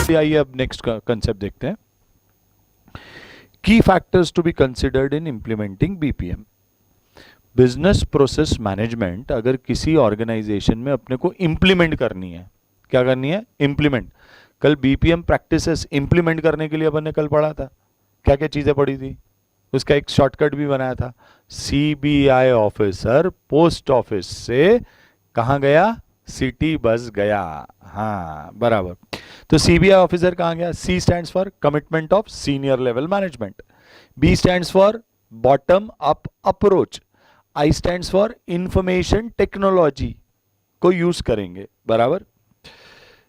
चलिए आइए अब नेक्स्ट कंसेप्ट देखते हैं। Key factors to be considered in implementing BPM. Business process management अगर किसी ऑर्गेनाइजेशन में अपने को इंप्लीमेंट करनी है, क्या करनी है? इंप्लीमेंट। कल बीपीएम प्रैक्टिसेस इंप्लीमेंट करने के लिए अपन ने कल पढ़ा था, क्या क्या चीजें पढ़ी थी, उसका एक शॉर्टकट भी बनाया था। सीबीआई ऑफिसर पोस्ट ऑफिस से कहां गया? सिटी बस गया। हाँ बराबर। तो सीबीआई ऑफिसर कहां गया? C stands for commitment of senior level management, B stands for bottom up approach, I stands for information technology को यूज करेंगे, बराबर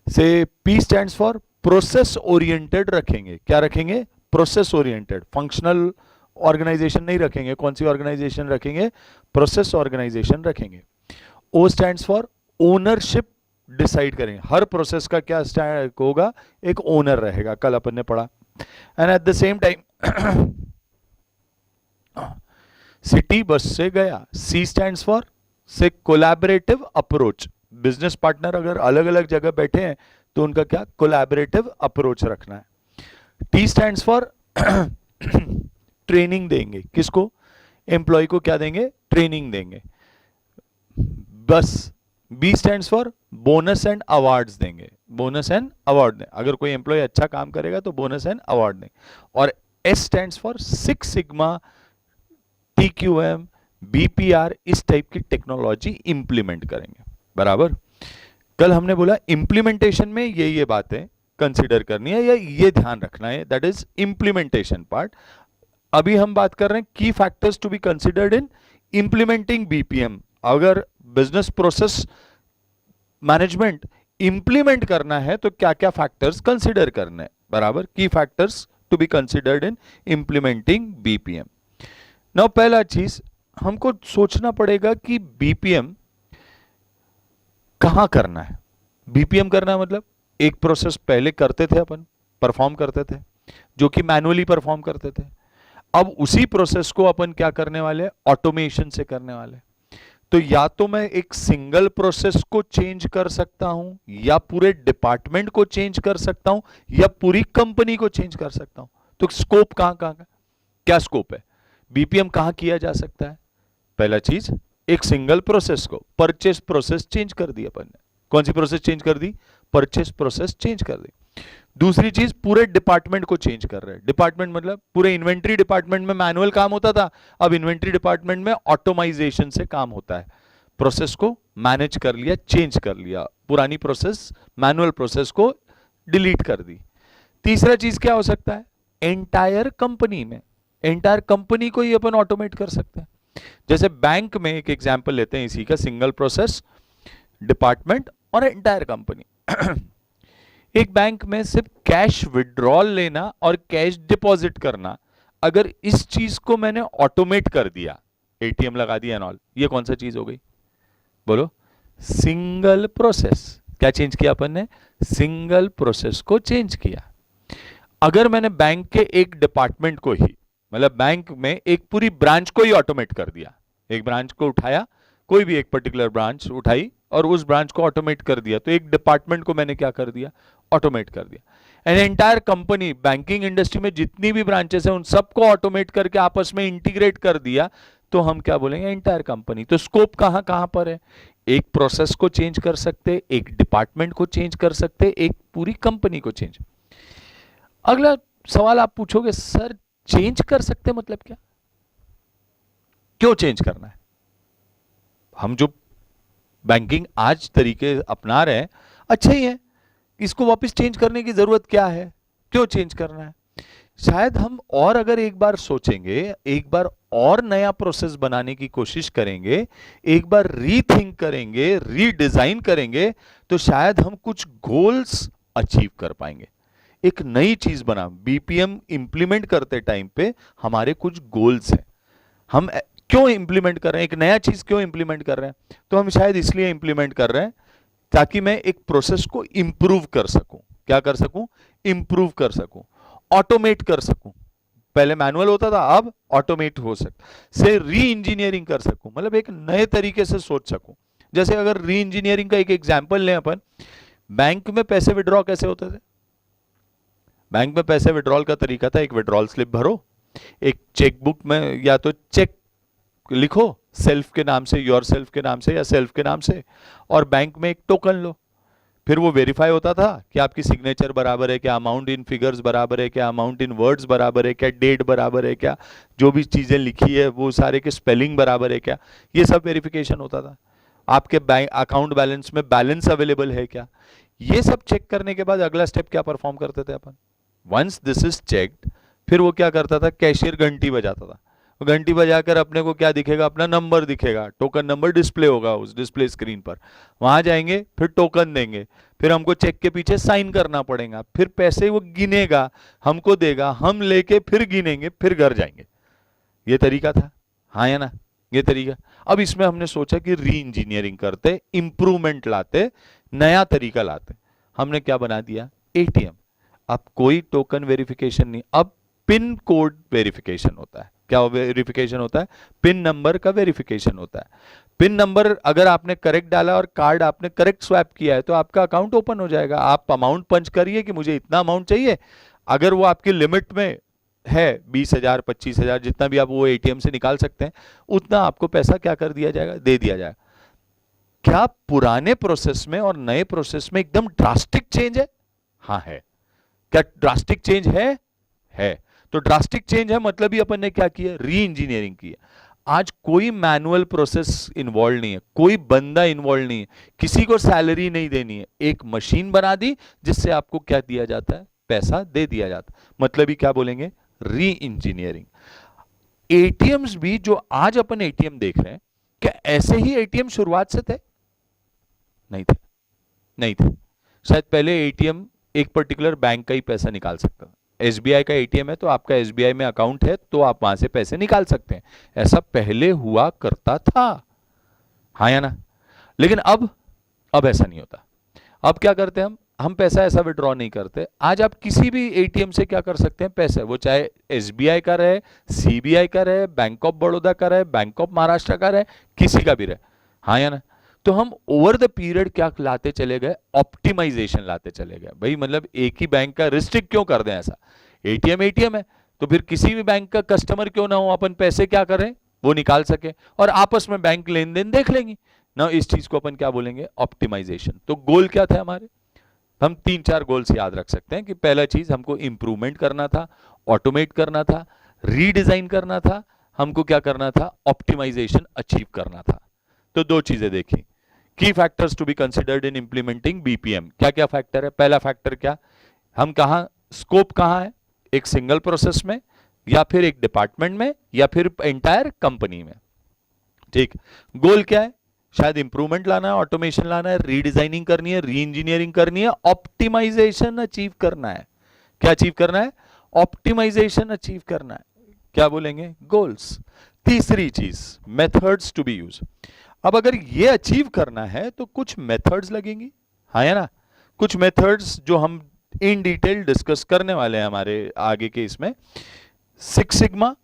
से P stands for process oriented रखेंगे। क्या रखेंगे? Process oriented. फंक्शनल ऑर्गेनाइजेशन नहीं रखेंगे। कौन सी ऑर्गेनाइजेशन रखेंगे? प्रोसेस ऑर्गेनाइजेशन रखेंगे। ओ स्टैंड्स फॉर ओनरशिप डिसाइड करेंगे, हर प्रोसेस का क्या स्टैंड होगा? एक ओनर रहेगा, कल अपन ने पढ़ा। And at the same time city bus से गया। सी स्टैंड्स फॉर से कोलैबोरेटिव अप्रोच, बिजनेस पार्टनर अगर अलग अलग जगह बैठे हैं तो उनका क्या? कोलैबोरेटिव अप्रोच रखना है। टी स्टैंड्स फॉर ट्रेनिंग देंगे, किसको? एम्प्लॉय को क्या देंगे? ट्रेनिंग देंगे, बस। B stands for bonus and awards देंगे, बोनस एंड अवार्ड दें, अगर कोई एम्प्लॉय अच्छा काम करेगा तो बोनस एंड अवार्ड दें। और S stands for six sigma, TQM, BPR, इस टाइप की टेक्नोलॉजी इंप्लीमेंट करेंगे, बराबर। कल हमने बोला इंप्लीमेंटेशन में ये बातें कंसीडर करनी है या ये ध्यान रखना है, दैट इज इंप्लीमेंटेशन पार्ट। अभी हम बात कर रहे हैं key factors to be considered in implementing BPM. अगर बिजनेस प्रोसेस मैनेजमेंट इंप्लीमेंट करना है तो क्या क्या फैक्टर्स कंसीडर करने हैं, बराबर। Key factors to be considered in implementing BPM. Now पहला चीज हमको सोचना पड़ेगा कि बीपीएम कहां करना है। बीपीएम करना है मतलब एक प्रोसेस पहले करते थे अपन, परफॉर्म करते थे, जो कि मैनुअली परफॉर्म करते थे। अब उसी प्रोसेस को अपन क्या करने वाले? ऑटोमेशन से करने वाले। तो या तो मैं एक सिंगल प्रोसेस को चेंज कर सकता हूं, या पूरे डिपार्टमेंट को चेंज कर सकता हूं, या पूरी कंपनी को चेंज कर सकता हूं। तो स्कोप कहां कहां का? क्या स्कोप है? बीपीएम कहां किया जा सकता है? पहला चीज, एक सिंगल प्रोसेस को, परचेस प्रोसेस चेंज कर दी अपन ने। कौन सी प्रोसेस चेंज कर दी? परचेस प्रोसेस चेंज कर दी। दूसरी चीज, पूरे डिपार्टमेंट को चेंज कर रहे हैं। डिपार्टमेंट मतलब पूरे इन्वेंट्री डिपार्टमेंट में मैनुअल काम होता था, अब इन्वेंट्री डिपार्टमेंट में ऑटोमाइजेशन से काम होता है। प्रोसेस को मैनेज कर लिया, चेंज कर लिया, पुरानी प्रोसेस, मैनुअल प्रोसेस को डिलीट कर दी। तीसरा चीज क्या हो सकता है? एंटायर कंपनी में, एंटायर कंपनी को ही अपन ऑटोमेट कर सकते हैं। जैसे बैंक में एक एग्जांपल लेते हैं इसी का, सिंगल प्रोसेस, डिपार्टमेंट और एंटायर कंपनी। एक बैंक में सिर्फ कैश विड्रॉल लेना और कैश डिपॉजिट करना, अगर इस चीज को मैंने ऑटोमेट कर दिया, एटीएम लगा दिया एंड ऑल, ये कौन सा चीज हो गई? बोलो। Single process. क्या चेंज किया अपन ने? सिंगल प्रोसेस को चेंज किया। अगर मैंने बैंक के एक डिपार्टमेंट को ही, मतलब बैंक में एक पूरी ब्रांच को ही ऑटोमेट कर दिया, एक ब्रांच को उठाया, कोई भी एक पर्टिकुलर ब्रांच उठाई और उस ब्रांच को ऑटोमेट कर दिया, तो एक डिपार्टमेंट को मैंने क्या कर दिया? ऑटोमेट कर दिया। And entire company, banking industry में जितनी भी ब्रांचेस हैं उन सबको ऑटोमेट करके आपस में इंटीग्रेट कर दिया, तो हम क्या बोलेंगे? Entire company. तो स्कोप कहां कहां पर है? एक प्रोसेस को चेंज कर सकते, एक डिपार्टमेंट को चेंज कर सकते, एक पूरी कंपनी को चेंज। अगला सवाल आप पूछोगे, सर चेंज कर सकते मतलब क्या? क्यों चेंज करना है? हम जो बैंकिंग आज तरीके अपना रहे हैं अच्छे ही है, इसको वापस चेंज करने की जरूरत क्या है? क्यों चेंज करना है? शायद हम और अगर एक बार सोचेंगे, एक बार और नया प्रोसेस बनाने की कोशिश करेंगे, एक बार रीथिंक करेंगे, रीडिजाइन करेंगे, तो शायद हम कुछ गोल्स अचीव कर पाएंगे। एक नई चीज बना, बीपीएम इंप्लीमेंट करते टाइम पे हमारे कुछ गोल्स हैं। हम क्यों इंप्लीमेंट कर रहे हैं? एक नया चीज क्यों इंप्लीमेंट कर रहे हैं? तो हम शायद इसलिए इंप्लीमेंट कर रहे हैं ताकि मैं एक प्रोसेस को इंप्रूव कर सकूं। क्या कर सकूं? इंप्रूव कर सकूं, ऑटोमेट कर सकूं। पहले मैनुअल होता था, अब ऑटोमेट हो सकता, से री इंजीनियरिंग कर सकूं, मतलब एक नए तरीके से सोच सकूं। जैसे अगर री इंजीनियरिंग का एक एग्जांपल लें अपन, बैंक में पैसे विड्रॉ कैसे होते थे? बैंक में पैसे विड्रॉल का तरीका था, एक विड्रॉल स्लिप भरो, एक चेकबुक में या तो चेक लिखो सेल्फ के नाम से, योर सेल्फ के नाम से या सेल्फ के नाम से, और बैंक में एक टोकन लो। फिर वो वेरीफाई होता था कि आपकी सिग्नेचर बराबर है क्या, अमाउंट इन फिगर्स बराबर है क्या, अमाउंट इन वर्ड्स बराबर है क्या, डेट बराबर है क्या, जो भी चीजें लिखी है वो सारे के स्पेलिंग बराबर है क्या, ये सब वेरिफिकेशन होता था। आपके बैंक अकाउंट बैलेंस में बैलेंस अवेलेबल है क्या, ये सब चेक करने के बाद अगला स्टेप क्या परफॉर्म करते थे अपन, वंस दिस इज चेक्ड, फिर वो क्या करता था, कैशियर घंटी बजाता था। घंटी बजाकर अपने को क्या दिखेगा, अपना नंबर दिखेगा, टोकन नंबर डिस्प्ले होगा उस डिस्प्ले स्क्रीन पर, वहां जाएंगे, फिर टोकन देंगे, फिर हमको चेक के पीछे साइन करना पड़ेगा, फिर पैसे वो गिनेगा, हमको देगा, हम लेके फिर गिनेंगे, फिर घर जाएंगे। ये तरीका था, हाँ या ना, ये तरीका। अब इसमें हमने सोचा कि री इंजीनियरिंग करते, इंप्रूवमेंट लाते, नया तरीका लाते। हमने क्या बना दिया, एटीएम। अब कोई टोकन वेरिफिकेशन नहीं, अब पिन कोड वेरिफिकेशन होता है। क्या वेरिफिकेशन होता है, पिन नंबर का वेरिफिकेशन होता है। पिन नंबर अगर आपने करेक्ट डाला और कार्ड आपने करेक्ट स्वैप किया है तो आपका अकाउंट ओपन हो जाएगा। आप अमाउंट पंच करिए कि मुझे इतना अमाउंट चाहिए, अगर वो आपकी लिमिट में है 20,000 25,000 जितना भी आप वो एटीएम से निकाल सकते हैं, उतना आपको पैसा क्या कर दिया जाएगा, दे दिया जाएगा। क्या पुराने प्रोसेस में और नए प्रोसेस में एकदम ड्रास्टिक चेंज है? हाँ है। क्या ड्रास्टिक चेंज है। तो ड्रास्टिक चेंज है मतलब ही अपन ने क्या किया, री इंजीनियरिंग की है। आज कोई मैनुअल प्रोसेस इन्वॉल्व नहीं है, कोई बंदा इन्वॉल्व नहीं है, किसी को सैलरी नहीं देनी है, एक मशीन बना दी जिससे आपको क्या दिया जाता है, पैसा दे दिया जाता है। मतलब ही क्या बोलेंगे, री इंजीनियरिंग। एटीएम्स भी जो आज अपन एटीएम देख रहे हैं, क्या ऐसे ही एटीएम शुरुआत से थे? नहीं थे। शायद पहले एटीएम एक पर्टिकुलर बैंक का ही पैसा निकाल सकता था। एसबीआई का एटीएम है तो आपका एसबीआई में अकाउंट है तो आप वहां से पैसे निकाल सकते हैं, ऐसा पहले हुआ करता था, हाँ या ना। लेकिन अब ऐसा नहीं होता। अब क्या करते हैं हम पैसा ऐसा विड्रॉ नहीं करते। आज आप किसी भी एटीएम से क्या कर सकते हैं, पैसे, वो चाहे एसबीआई का रहे, सीबीआई का रहे, बैंक ऑफ बड़ौदा का रहे, बैंक ऑफ महाराष्ट्र का रहे, किसी का भी रहे, हाँ या ना। तो हम ओवर द पीरियड क्या लाते चले गए, ऑप्टिमाइजेशन लाते चले गए। भाई मतलब एक ही बैंक का रिस्ट्रिक्ट क्यों कर दें, ऐसा एटीएम है तो फिर किसी भी बैंक का कस्टमर क्यों ना हो, अपन पैसे क्या करें, वो निकाल सके और आपस में बैंक लेन देन देख लेंगे ना। इस चीज को अपन क्या बोलेंगे, ऑप्टिमाइजेशन। तो गोल क्या था हमारे, हम 3-4 गोल्स याद रख सकते हैं कि पहला चीज हमको इंप्रूवमेंट करना था, ऑटोमेट करना था, रीडिजाइन करना था, हमको क्या करना था, ऑप्टिमाइजेशन अचीव करना था। तो दो चीजें देखी, key factors to be considered in implementing BPM. क्या क्या फैक्टर है, पहला फैक्टर क्या, हम कहां, स्कोप कहां है, एक सिंगल प्रोसेस में या फिर एक डिपार्टमेंट में या फिर एंटायर कंपनी में, ठीक। गोल क्या है, शायद इंप्रूवमेंट लाना है, ऑटोमेशन लाना है, रीडिजाइनिंग करनी है, री इंजीनियरिंग करनी है, ऑप्टिमाइजेशन अचीव करना है। क्या अचीव करना है, ऑप्टिमाइजेशन अचीव करना है। क्या बोलेंगे, गोल्स। तीसरी चीज, मेथड्स टू बी यूज। अब अगर ये अचीव करना है तो कुछ मेथड्स लगेंगी, हाँ या ना। कुछ मेथड्स जो हम इन डिटेल डिस्कस करने वाले हैं हमारे आगे के इसमें, six sigma,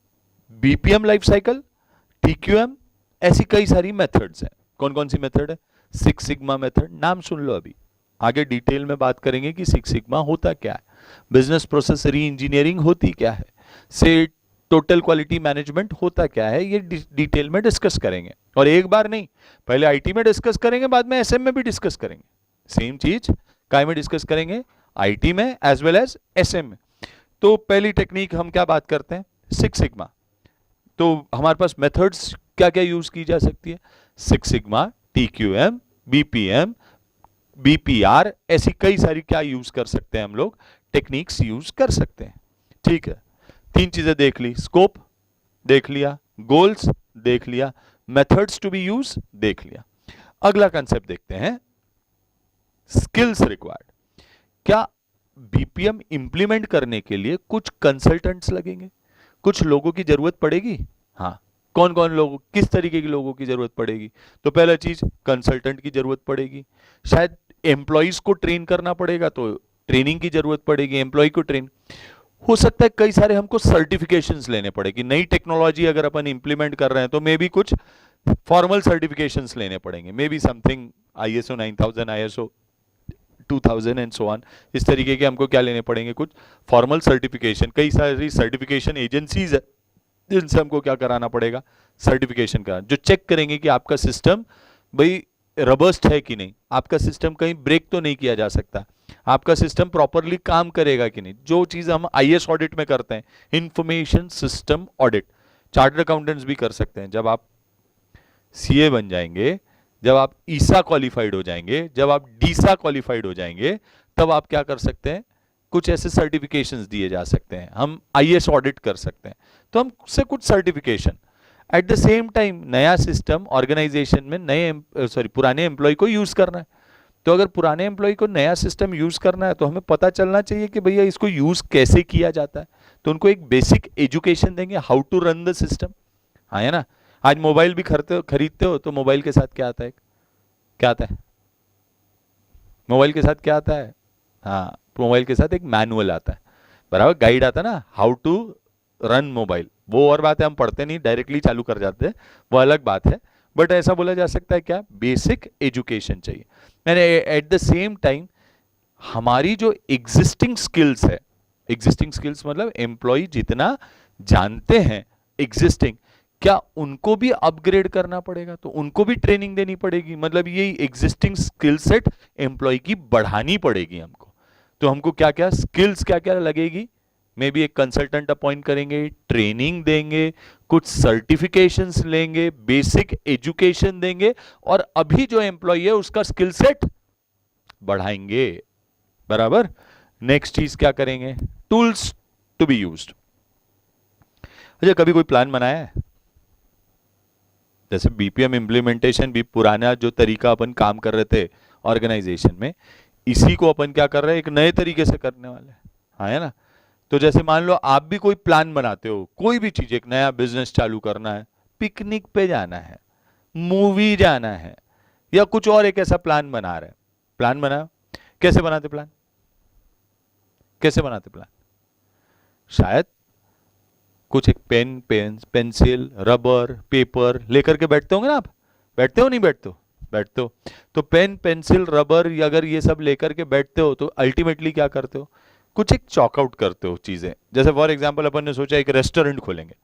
BPM life cycle, TQM, ऐसी कई सारी मेथड्स हैं। कौन कौन सी मेथड है, सिक्स सिग्मा मेथड, नाम सुन लो, अभी आगे डिटेल में बात करेंगे कि सिक्स सिग्मा होता क्या है, बिजनेस प्रोसेस री इंजीनियरिंग होती क्या है, से टोटल क्वालिटी मैनेजमेंट होता क्या है, ये डिटेल में डिस्कस करेंगे। और एक बार नहीं, पहले आईटी में डिस्कस करेंगे, बाद में एसएम में भी डिस्कस करेंगे। सेम चीज काय में डिस्कस करेंगे, आईटी में एज वेल एज एसएम में। तो पहली टेक्निक हम क्या बात करते हैं, सिक्स सिग्मा। तो हमारे पास मेथड्स क्या क्या यूज की जा सकती है, six sigma, TQM, BPM, BPR, ऐसी कई सारी क्या यूज कर सकते हैं हम लोग, टेक्निक्स यूज कर सकते हैं, ठीक है। तीन चीजें देख ली, स्कोप देख लिया, गोल्स देख लिया, मेथड्स टू बी यूज देख लिया। अगला कंसेप्ट देखते हैं, स्किल्स रिक्वायर्ड। क्या बीपीएम इंप्लीमेंट करने के लिए कुछ कंसल्टेंट्स लगेंगे, कुछ लोगों की जरूरत पड़ेगी, हाँ। कौन कौन लोग, किस तरीके के लोगों की जरूरत पड़ेगी, तो पहला चीज कंसल्टेंट की जरूरत पड़ेगी। शायद एम्प्लॉइज को ट्रेन करना पड़ेगा तो ट्रेनिंग की जरूरत पड़ेगी, एम्प्लॉय को ट्रेन। हो सकता है कई सारे हमको सर्टिफिकेशंस लेने पड़ेगी, नई टेक्नोलॉजी अगर अपन इंप्लीमेंट कर रहे हैं तो मे बी कुछ फॉर्मल सर्टिफिकेशंस लेने पड़ेंगे, may be something ISO 9000, ISO 2000 and so on. इस तरीके के हमको क्या लेने पड़ेंगे, कुछ फॉर्मल सर्टिफिकेशन। कई सारी सर्टिफिकेशन एजेंसीज है जिनसे हमको क्या कराना पड़ेगा, सर्टिफिकेशन का, जो चेक करेंगे कि आपका सिस्टम भाई रबस्ट है कि नहीं, आपका सिस्टम कहीं ब्रेक तो नहीं किया जा सकता, आपका सिस्टम प्रॉपरली काम करेगा कि नहीं। जो चीज हम आईएएस ऑडिट में करते हैं, information system audit, chartered accountants भी कर सकते हैं। जब आप सीए बन जाएंगे, जब आप ईसा क्वालिफाइड हो जाएंगे, जब आप डीसा क्वालिफाइड हो जाएंगे, तब आप क्या कर सकते हैं, कुछ ऐसे सर्टिफिकेशंस दिए जा सकते हैं, हम आईएएस ऑडिट कर सकते हैं, तो हम से कुछ certification. Eight the same time नया सिस्टम ऑर्गेनाइजेशन में पुराने एम्प्लॉय को यूज करना है, तो अगर पुराने एम्प्लॉय को नया सिस्टम यूज करना है तो हमें पता चलना चाहिए कि भैया इसको यूज कैसे किया जाता है, तो उनको एक बेसिक एजुकेशन देंगे, how to run the system. हाँ है ना, आज मोबाइल भी खरीदते हो तो मोबाइल के साथ क्या आता है, क्या आता है, मोबाइल के साथ क्या आता है, हाँ मोबाइल के साथ एक मैनुअल आता है, बराबर, गाइड आता है ना, हाउ टू रन मोबाइल। वो और बात है, हम पढ़ते नहीं, डायरेक्टली चालू कर जाते हैं, वो अलग बात है, बट ऐसा बोला जा सकता है क्या, बेसिक एजुकेशन चाहिए। मैंने एट द सेम टाइम हमारी जो एग्जिस्टिंग स्किल्स है, एग्जिस्टिंग स्किल्स मतलब एम्प्लॉय जितना जानते हैं एग्जिस्टिंग, क्या उनको भी अपग्रेड करना पड़ेगा, तो उनको भी ट्रेनिंग देनी पड़ेगी, मतलब ये एग्जिस्टिंग स्किल सेट एम्प्लॉय की बढ़ानी पड़ेगी हमको। तो हमको क्या क्या स्किल्स क्या क्या लगेगी, मे बी एक कंसल्टेंट अपॉइंट करेंगे, ट्रेनिंग देंगे, कुछ सर्टिफिकेशंस लेंगे, बेसिक एजुकेशन देंगे, और अभी जो एम्प्लॉय है उसका स्किल सेट बढ़ाएंगे, बराबर। नेक्स्ट चीज क्या करेंगे, टूल्स टू बी यूज्ड। अच्छा, कभी कोई प्लान बनाया है, जैसे बीपीएम इंप्लीमेंटेशन भी पुराना जो तरीका अपन काम कर रहे थे ऑर्गेनाइजेशन में, इसी को अपन क्या कर रहे हैं, एक नए तरीके से करने वाले हैं, हाँ है ना। तो जैसे मान लो आप भी कोई प्लान बनाते हो, कोई भी चीज, एक नया बिजनेस चालू करना है, पिकनिक पे जाना है, मूवी जाना है, या कुछ और एक ऐसा प्लान बना रहे हैं, प्लान बनाओ। कैसे बनाते प्लान, कैसे बनाते प्लान, शायद कुछ एक पेंसिल, रबर, पेपर लेकर के बैठते होंगे ना आप, बैठते हो नहीं बैठते हो, बैठते हो। तो पेन, पेंसिल, रबर, अगर ये सब लेकर के बैठते हो तो अल्टीमेटली क्या करते हो, कुछ एक चॉकआउट करते हो चीजें। जैसे फॉर एग्जांपल अपन ने सोचा एक रेस्टोरेंट खोलेंगे,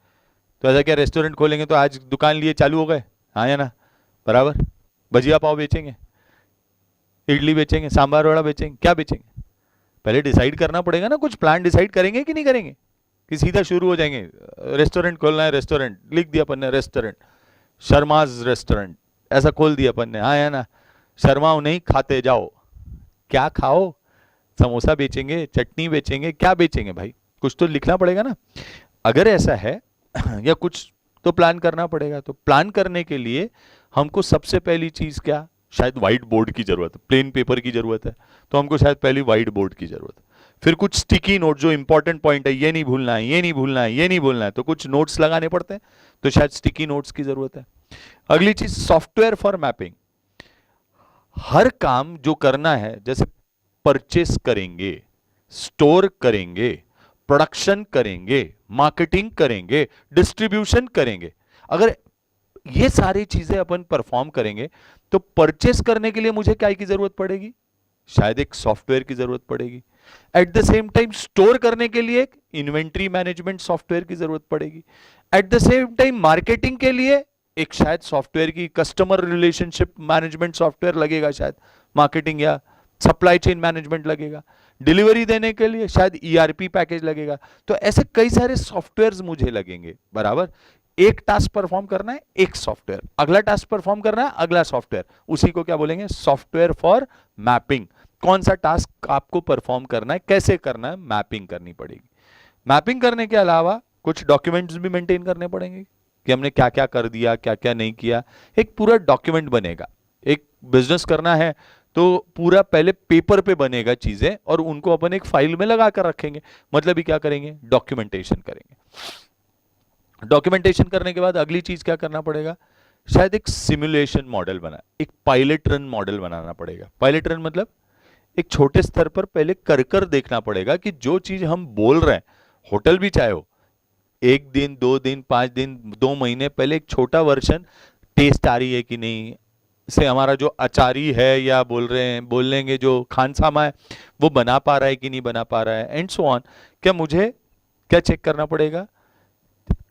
तो ऐसा क्या रेस्टोरेंट खोलेंगे तो आज दुकान लिए चालू हो गए, हाँ या ना, बराबर, भजिया पाव बेचेंगे, इडली बेचेंगे, सांभर वड़ा बेचेंगे, क्या बेचेंगे, पहले डिसाइड करना पड़ेगा ना, कुछ प्लान डिसाइड करेंगे कि नहीं करेंगे, कि सीधा शुरू हो जाएंगे, रेस्टोरेंट खोलना है, रेस्टोरेंट लिख दिया अपन ने, रेस्टोरेंट, शर्माज रेस्टोरेंट ऐसा खोल दिया अपन ने, हाँ है ना, शर्माओ नहीं, खाते जाओ, क्या खाओ, समोसा बेचेंगे, चटनी बेचेंगे, क्या बेचेंगे भाई, कुछ तो लिखना पड़ेगा ना। अगर ऐसा है या कुछ तो प्लान करना पड़ेगा। तो प्लान करने के लिए हमको सबसे पहली चीज क्या, शायद व्हाइट बोर्ड की जरूरत है, प्लेन पेपर की जरूरत है, तो हमको शायद पहली व्हाइट बोर्ड की जरूरत है। फिर कुछ स्टिकी नोट, जो इंपॉर्टेंट पॉइंट है, ये नहीं भूलना है, ये नहीं भूलना है, ये नहीं भूलना है, तो कुछ नोट्स लगाने पड़ते हैं, तो शायद स्टिकी नोट्स की जरूरत है। अगली चीज सॉफ्टवेयर फॉर मैपिंग। हर काम जो करना है, जैसे परचेस करेंगे, स्टोर करेंगे, प्रोडक्शन करेंगे, मार्केटिंग करेंगे, डिस्ट्रीब्यूशन करेंगे, अगर ये सारी चीजें अपन परफॉर्म करेंगे तो परचेस करने के लिए मुझे क्या की जरूरत पड़ेगी, शायद एक सॉफ्टवेयर की जरूरत पड़ेगी। Eight the same time store करने के लिए एक इन्वेंट्री मैनेजमेंट सॉफ्टवेयर की जरूरत पड़ेगी। Eight the same time marketing के लिए एक शायद सॉफ्टवेयर की, कस्टमर रिलेशनशिप मैनेजमेंट सॉफ्टवेयर लगेगा, शायद मार्केटिंग या सप्लाई चेन मैनेजमेंट लगेगा। डिलीवरी देने के लिए शायद ईआरपी पैकेज लगेगा। तो ऐसे कई सारे सॉफ्टवेयर्स मुझे लगेंगे, बराबर। एक टास्क परफॉर्म करना है, एक सॉफ्टवेयर, अगला टास्क परफॉर्म करना है, अगला सॉफ्टवेयर, उसी को क्या बोलेंगे, सॉफ्टवेयर फॉर मैपिंग। कौन सा टास्क आपको परफॉर्म करना है, कैसे करना है, मैपिंग करनी पड़ेगी। मैपिंग करने के अलावा कुछ डॉक्यूमेंट्स भी मेंटेन करने पड़ेंगे कि हमने क्या क्या कर दिया, क्या क्या नहीं किया, एक पूरा डॉक्यूमेंट बनेगा। एक बिजनेस करना है तो पूरा पहले पेपर पे बनेगा चीजें, और उनको अपन एक फाइल में लगा कर रखेंगे, मतलब ही क्या करेंगे, डॉक्यूमेंटेशन करेंगे। डॉक्यूमेंटेशन करने के बाद अगली चीज क्या करना पड़ेगा, शायद एक सिमुलेशन मॉडल बना, एक पायलट रन मॉडल बनाना पड़ेगा। पायलट रन मतलब एक छोटे स्तर पर पहले कर कर देखना पड़ेगा कि जो चीज हम बोल रहे हैं, होटल भी चाहे हो, 1 दिन 2 दिन 5 दिन 2 महीने पहले एक छोटा वर्जन टेस्ट आ रही है कि नहीं, से हमारा जो आचारी है या बोल लेंगे जो खानसामा है वो बना पा रहा है कि नहीं बना पा रहा है एंड सो ऑन। क्या मुझे क्या चेक करना पड़ेगा?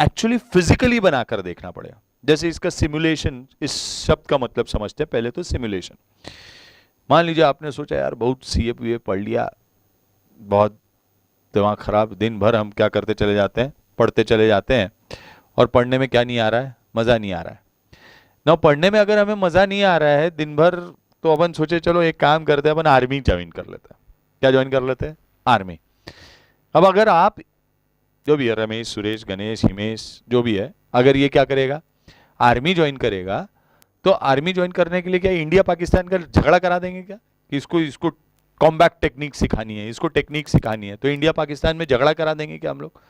एक्चुअली फिजिकली बनाकर देखना पड़ेगा। जैसे इसका सिमुलेशन, इस शब्द का मतलब समझते हैं पहले तो। सिमुलेशन, मान लीजिए आपने सोचा यार बहुत सीए पीए पढ़ लिया, बहुत दिमाग खराब, दिन भर हम क्या करते चले जाते हैं, पढ़ते चले जाते हैं, और पढ़ने में क्या नहीं आ रहा है, मजा नहीं आ रहा है ना। पढ़ने में अगर हमें मजा नहीं आ रहा है दिन भर, तो अपन सोचे चलो एक काम करते हैं, अपन आर्मी ज्वाइन कर लेते हैं। क्या ज्वाइन कर लेते हैं? आर्मी। अब अगर आप, जो भी है, रमेश, सुरेश, गणेश, हिमेश, जो भी है, अगर ये क्या करेगा, आर्मी ज्वाइन करेगा, तो आर्मी ज्वाइन करने के लिए क्या इंडिया पाकिस्तान का झगड़ा करा देंगे क्या? कि इसको इसको कॉम्बैट टेक्निक सिखानी है, इसको टेक्निक सिखानी है, तो इंडिया पाकिस्तान में झगड़ा करा देंगे क्या हम लोग?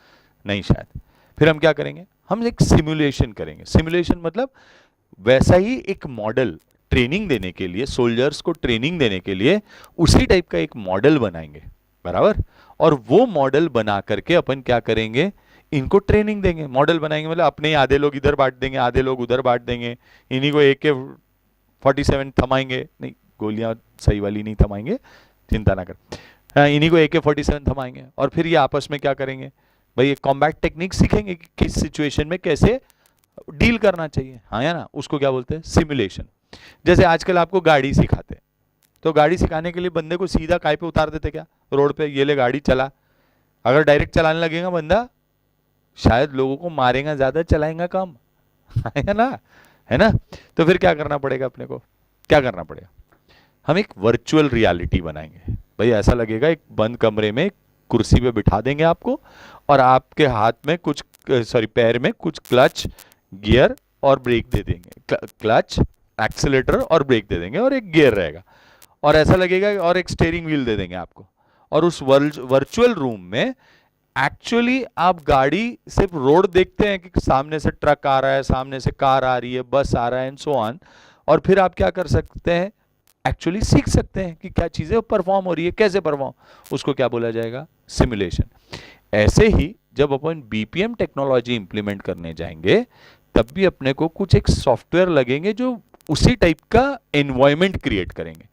नहीं शायद। फिर हम क्या करेंगे? हम एक सिमुलेशन करेंगे। सिमुलेशन मतलब वैसा ही एक मॉडल, ट्रेनिंग देने के लिए, सोल्जर्स को ट्रेनिंग देने के लिए उसी टाइप का एक मॉडल बनाएंगे, बराबर। और वो मॉडल बना करके अपन क्या करेंगे, इनको ट्रेनिंग देंगे। मॉडल बनाएंगे मतलब अपने ही आधे लोग इधर बांट देंगे, आधे लोग उधर बांट देंगे, इन्हीं को AK-47 थमाएंगे, नहीं गोलियां सही वाली नहीं थमाएंगे, चिंता ना कर, हाँ, इन्हीं को AK-47 थमाएंगे। और फिर ये आपस में क्या करेंगे भाई, ये कॉम्बैट टेक्निक सीखेंगे कि किस सिचुएशन में कैसे डील करना चाहिए, हाँ या ना। उसको क्या बोलते हैं? सिमुलेशन। जैसे आजकल आपको गाड़ी सिखाते हैं, तो गाड़ी सिखाने के लिए बंदे को सीधा काय पे उतार देते क्या, रोड पे, ये ले गाड़ी चला। अगर डायरेक्ट चलाने लगेगा बंदा, शायद लोगों को मारेगा ज्यादा, चलाएगा कम, है ना, है ना। तो फिर क्या करना पड़ेगा अपने को, क्या करना पड़ेगा? हम एक वर्चुअल रियलिटी बनाएंगे भाई। ऐसा लगेगा एक बंद कमरे में कुर्सी पे बिठा देंगे आपको, और आपके हाथ में कुछ, सॉरी पैर में कुछ क्लच, गियर और ब्रेक दे देंगे, क्लच, एक्सीलेटर और ब्रेक दे देंगे, और एक गियर रहेगा, और ऐसा लगेगा, और एक स्टीयरिंग व्हील दे देंगे आपको। और उस वर्चुअल रूम में एक्चुअली आप गाड़ी सिर्फ रोड देखते हैं कि सामने से ट्रक आ रहा है, सामने से कार आ रही है, बस आ रहा है एंड सो ऑन। और फिर आप क्या कर सकते हैं, एक्चुअली सीख सकते हैं कि क्या चीजें परफॉर्म हो रही है, कैसे परफॉर्म, उसको क्या बोला जाएगा? सिमुलेशन। ऐसे ही जब अपन बीपीएम टेक्नोलॉजी इंप्लीमेंट करने जाएंगे, तब भी अपने को कुछ एक सॉफ्टवेयर लगेंगे जो उसी टाइप का एनवायरमेंट क्रिएट करेंगे,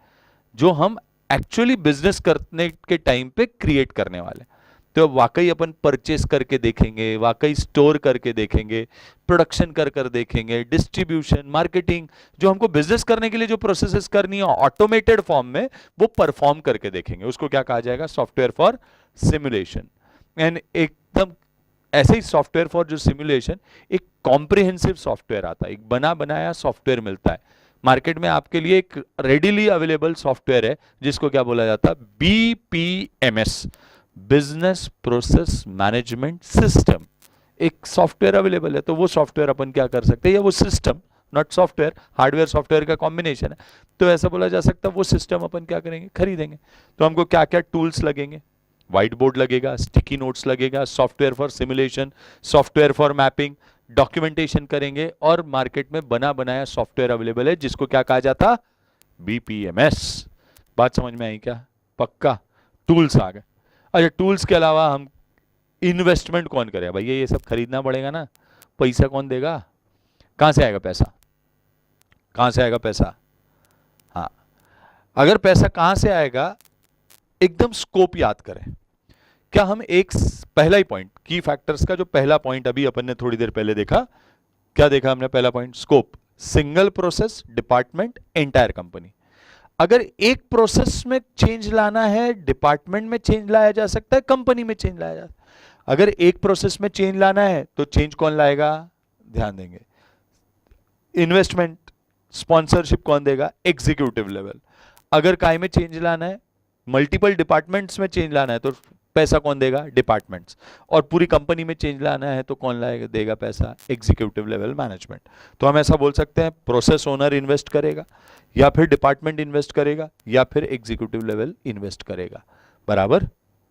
जो हम एक्चुअली बिजनेस करने के टाइम पे क्रिएट करने वाले। तो वाकई अपन परचेस करके देखेंगे, वाकई स्टोर करके देखेंगे, प्रोडक्शन कर कर देखेंगे, डिस्ट्रीब्यूशन, मार्केटिंग, जो हमको बिजनेस करने के लिए जो प्रोसेसेस करनी है ऑटोमेटेड फॉर्म में, वो परफॉर्म करके देखेंगे। उसको क्या कहा जाएगा? Software for simulation. एंड एकदम ऐसे ही सॉफ्टवेयर फॉर जो सिमुलेशन, एक कॉम्प्रिहेंसिव सॉफ्टवेयर आता है, एक बना बनाया सॉफ्टवेयर मिलता है मार्केट में आपके लिए। एक रेडिली अवेलेबल सॉफ्टवेयर है जिसको क्या बोला जाता है? BPMS, business process management system. एक सॉफ्टवेयर अवेलेबल है, तो वो सॉफ्टवेयर अपन क्या कर सकते हैं, या वो system, not software, hardware software का कॉम्बिनेशन है, तो ऐसा बोला जा सकता है वो सिस्टम अपन क्या करेंगे? खरीदेंगे। तो हमको क्या क्या टूल्स लगेंगे? व्हाइट बोर्ड लगेगा, स्टिकी नोट्स लगेगा, software for simulation, software for mapping, documentation करेंगे, और मार्केट में बना बनाया सॉफ्टवेयर अवेलेबल है जिसको क्या कहा जाता? BPMS। बात समझ में आई क्या? पक्का। टूल्स आ गए। अच्छा, टूल्स के अलावा हम इन्वेस्टमेंट कौन करेगा भैया? ये सब खरीदना पड़ेगा ना, पैसा कौन देगा? कहां से आएगा पैसा? कहां से आएगा पैसा? हाँ, अगर पैसा कहां से आएगा, एकदम स्कोप याद करें। क्या हम एक पहला ही पॉइंट, की फैक्टर्स का जो पहला पॉइंट अभी अपन ने थोड़ी देर पहले देखा, क्या देखा हमने? पहला point scope, single process, department, entire company. अगर एक प्रोसेस में चेंज लाना है, डिपार्टमेंट में चेंज लाया जा सकता है, कंपनी में चेंज लाया जा सकता है। अगर एक प्रोसेस में चेंज लाना है तो चेंज कौन लाएगा? ध्यान देंगे, इन्वेस्टमेंट, स्पॉन्सरशिप कौन देगा? Executive level. अगर काय में चेंज लाना है, मल्टीपल डिपार्टमेंट्स में चेंज लाना है, तो पैसा कौन देगा? डिपार्टमेंट्स। और पूरी कंपनी में चेंज लाना है तो कौन लाएगा, देगा पैसा? Executive level management. तो हम ऐसा बोल सकते हैं, प्रोसेस ओनर इन्वेस्ट करेगा, या फिर डिपार्टमेंट इन्वेस्ट करेगा, या फिर एग्जीक्यूटिव लेवल इन्वेस्ट करेगा, बराबर।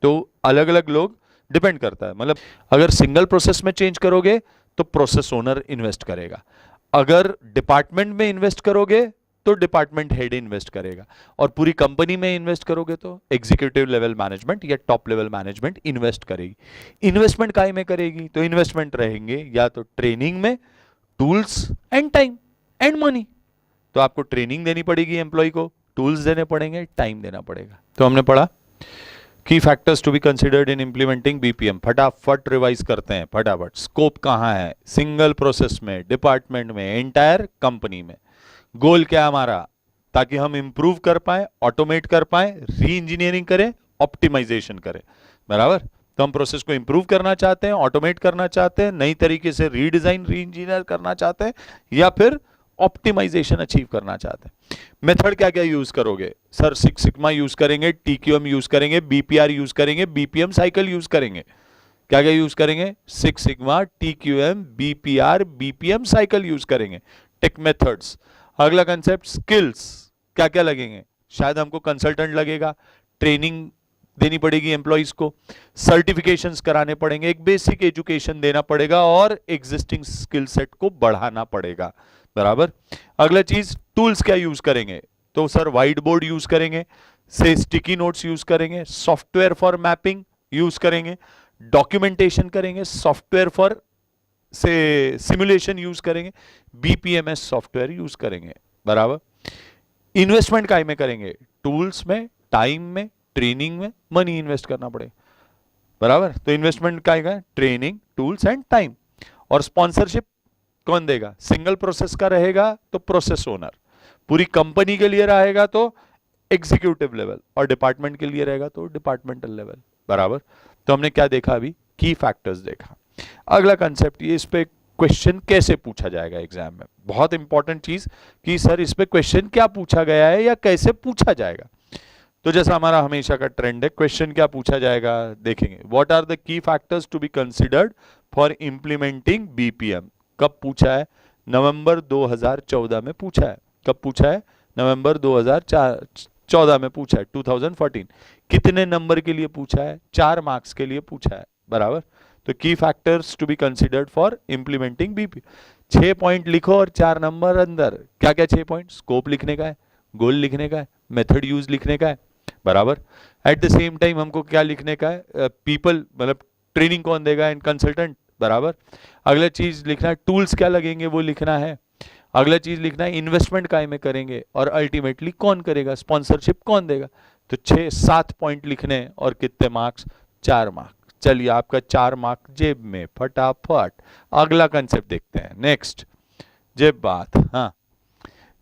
तो अलग अलग लोग, डिपेंड करता है। मतलब अगर सिंगल प्रोसेस में चेंज करोगे तो प्रोसेस ओनर इन्वेस्ट करेगा, अगर डिपार्टमेंट में इन्वेस्ट करोगे तो डिपार्टमेंट हेड इन्वेस्ट करेगा, और पूरी कंपनी में इन्वेस्ट करोगे तो एग्जीक्यूटिव लेवल मैनेजमेंट या टॉप लेवल मैनेजमेंट इन्वेस्ट करेगी। इन्वेस्टमेंट काय में करेगी? तो इन्वेस्टमेंट रहेंगे या तो ट्रेनिंग में, tools and time and money. तो आपको ट्रेनिंग देनी पड़ेगी एम्प्लॉय को, टूल्स देने पड़ेंगे, टाइम देना पड़ेगा। तो हमने पढ़ा key factors to be considered in implementing BPM. फटाफट रिवाइज करते हैं, फटाफट। स्कोप कहाँ है? सिंगल प्रोसेस में, डिपार्टमेंट में, एंटायर कंपनी में। गोल क्या है हमारा? ताकि हम इंप्रूव कर पाए, ऑटोमेट कर पाए, री इंजीनियरिंग करें, ऑप्टिमाइजेशन करें। बराबर? तो हम प्रोसेस को इंप्रूव करना चाहते हैं, ऑटोमेट करना चाहते हैं, नई तरीके से रीडिजाइन, री इंजीनियर करना चाहते हैं, या फिर ऑप्टिमाइजेशन अचीव करना चाहते हैं। मेथड क्या क्या यूज करोगे? सर सिक्स सिग्मा यूज करेंगे, टीक्यूएम यूज करेंगे, बीपीआर यूज करेंगे, बीपीएम साइकिल यूज करेंगे। क्या क्या यूज करेंगे? Six sigma, TQM, BPR, BPM cycle use करेंगे। Tech methods. अगला कंसेप्ट स्किल्स। क्या क्या लगेंगे? शायद हमको कंसल्टेंट लगेगा, ट्रेनिंग देनी पड़ेगी एम्प्लॉइज को, सर्टिफिकेशंस कराने पड़ेंगे, एक बेसिक एजुकेशन देना पड़ेगा और एग्जिस्टिंग स्किल सेट को बढ़ाना पड़ेगा। बराबर? अगला चीज टूल्स क्या यूज करेंगे? तो सर व्हाइट बोर्ड यूज करेंगे, से स्टिकी नोट्स यूज करेंगे, सॉफ्टवेयर फॉर मैपिंग यूज करेंगे, डॉक्यूमेंटेशन करेंगे, सॉफ्टवेयर फॉर से सिमुलेशन यूज करेंगे, बीपीएमएस सॉफ्टवेयर यूज करेंगे। बराबर? इन्वेस्टमेंट काय में करेंगे? टूल्स में, टाइम में, ट्रेनिंग में मनी इन्वेस्ट करना पड़ेगा। बराबर? तो इन्वेस्टमेंट काय का? Training, tools and time. और स्पॉन्सरशिप कौन देगा? सिंगल प्रोसेस का रहेगा तो प्रोसेस ओनर, पूरी कंपनी के लिए रहेगा तो एग्जीक्यूटिव लेवल, और डिपार्टमेंट के लिए रहेगा तो डिपार्टमेंटल लेवल। बराबर? तो हमने क्या देखा अभी? की फैक्टर्स देखा। अगला कंसेप्ट, ये इस पे क्वेश्चन कैसे पूछा जाएगा एग्जाम में, बहुत इंपॉर्टेंट चीज कि सर इस पे क्वेश्चन क्या पूछा गया है या कैसे पूछा जाएगा। तो जैसा हमारा हमेशा का ट्रेंड है, क्वेश्चन क्या पूछा जाएगा देखेंगे। What are the key factors to be considered for implementing BPM. कब पूछा है? नवंबर 2014 में पूछा है। कब पूछा है? नवंबर 2014 में पूछा है, 2014। कितने नंबर के लिए पूछा है? 4 मार्क्स के लिए पूछा है। बराबर? तो key factors to be considered for implementing BP. 6 point लिखो और 4 नंबर अंदर। क्या क्या 6 पॉइंट? स्कोप लिखने का है, गोल लिखने का है, मेथड यूज लिखने का है। बराबर? एट द सेम टाइम हमको क्या लिखने का है? पीपल, मतलब ट्रेनिंग कौन देगा? And consultant. बराबर? अगला चीज लिखना है टूल्स क्या लगेंगे, वो लिखना है। अगला चीज लिखना है इन्वेस्टमेंट काय में करेंगे, और अल्टीमेटली कौन करेगा, स्पॉन्सरशिप कौन देगा। तो 6-7 पॉइंट लिखने, और कितने मार्क्स? 4 मार्क्स। चलिए आपका 4 मार्क जेब में फटाफट। अगला कंसेप्ट देखते हैं, नेक्स्ट जेब बात। हाँ,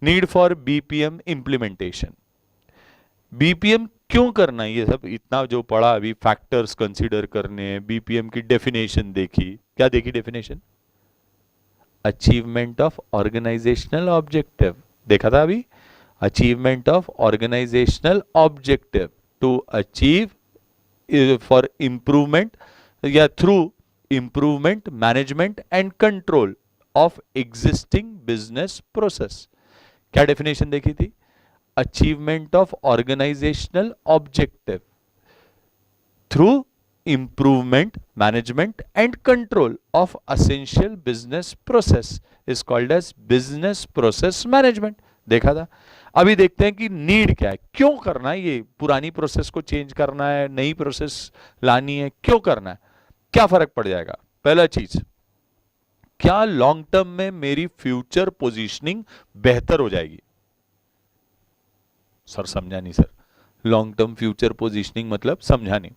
need for BPM implementation. BPM क्यों करना है? ये सब इतना जो पढ़ा अभी, फैक्टर्स कंसीडर करने, बीपीएम की डेफिनेशन देखी। क्या देखी definition? Achievement of organizational objective देखा था अभी। Achievement of organizational objective to achieve for improvement या through improvement, management and control of existing business process. क्या डेफिनेशन देखी थी? Achievement of organizational objective through improvement, management and control of essential business process is called as business process management। देखा था। अभी देखते हैं कि नीड क्या है, क्यों करना है, ये पुरानी प्रोसेस को चेंज करना है, नई प्रोसेस लानी है, क्यों करना है, क्या फर्क पड़ जाएगा। पहला चीज, क्या लॉन्ग टर्म में मेरी फ्यूचर पोजीशनिंग बेहतर हो जाएगी। सर समझा नहीं sir, long term future positioning मतलब समझा नहीं।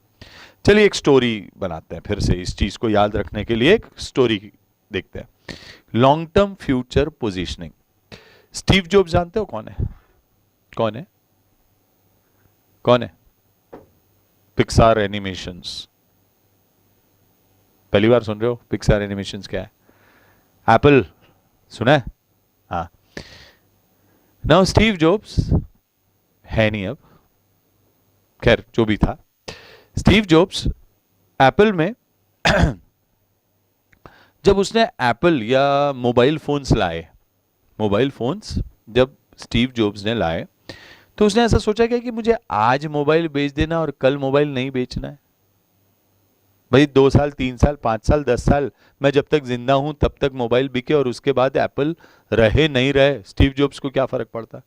चलिए एक स्टोरी बनाते हैं, फिर से इस चीज को याद रखने के लिए एक स्टोरी देखते हैं। Long term future positioning. Steve jobs जानते हो कौन है? कौन है? कौन है? Pixar animations. पहली बार सुन रहे हो? पिक्सार एनिमेशंस क्या है? एप्पल सुना है? हाँ। नाउ स्टीव जॉब्स है नहीं अब, खैर जो भी था। स्टीव जॉब्स एप्पल में जब उसने एप्पल या मोबाइल फोन्स लाए, मोबाइल फोन्स जब स्टीव जॉब्स ने लाए, तो उसने ऐसा सोचा क्या कि मुझे आज मोबाइल बेच देना और कल मोबाइल नहीं बेचना है। भाई 2 साल, 3 साल, 5 साल, 10 साल मैं जब तक जिंदा हूं तब तक मोबाइल बिके, और उसके बाद एप्पल रहे नहीं रहे, स्टीव जॉब्स को क्या फर्क पड़ता?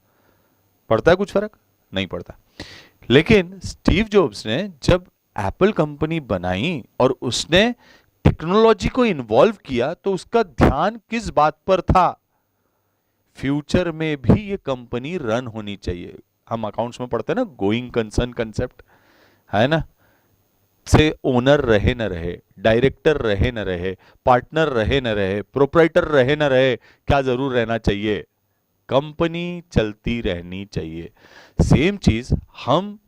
पड़ता है कुछ फर्क? नहीं पड़ता। लेकिन स्टीव जॉब्स ने जब एप्पल कंपनी बनाई और उसने टेक्नोलॉजी को इन्वॉल्व किया, तो उसका ध्यान किस बात पर था? फ्यूचर में भी ये कंपनी रन होनी चाहिए। हम अकाउंट्स में पढ़ते हैं ना, गोइंग कंसर्न कंसेप्ट, है ना। से ओनर रहे न रहे, डायरेक्टर रहे न रहे, पार्टनर रहे न रहे, प्रोप्राइटर रहे न रहे, क्या जरूर रहना चाहिए, कंपनी चलती रहनी चाहिए। सेम चीज हम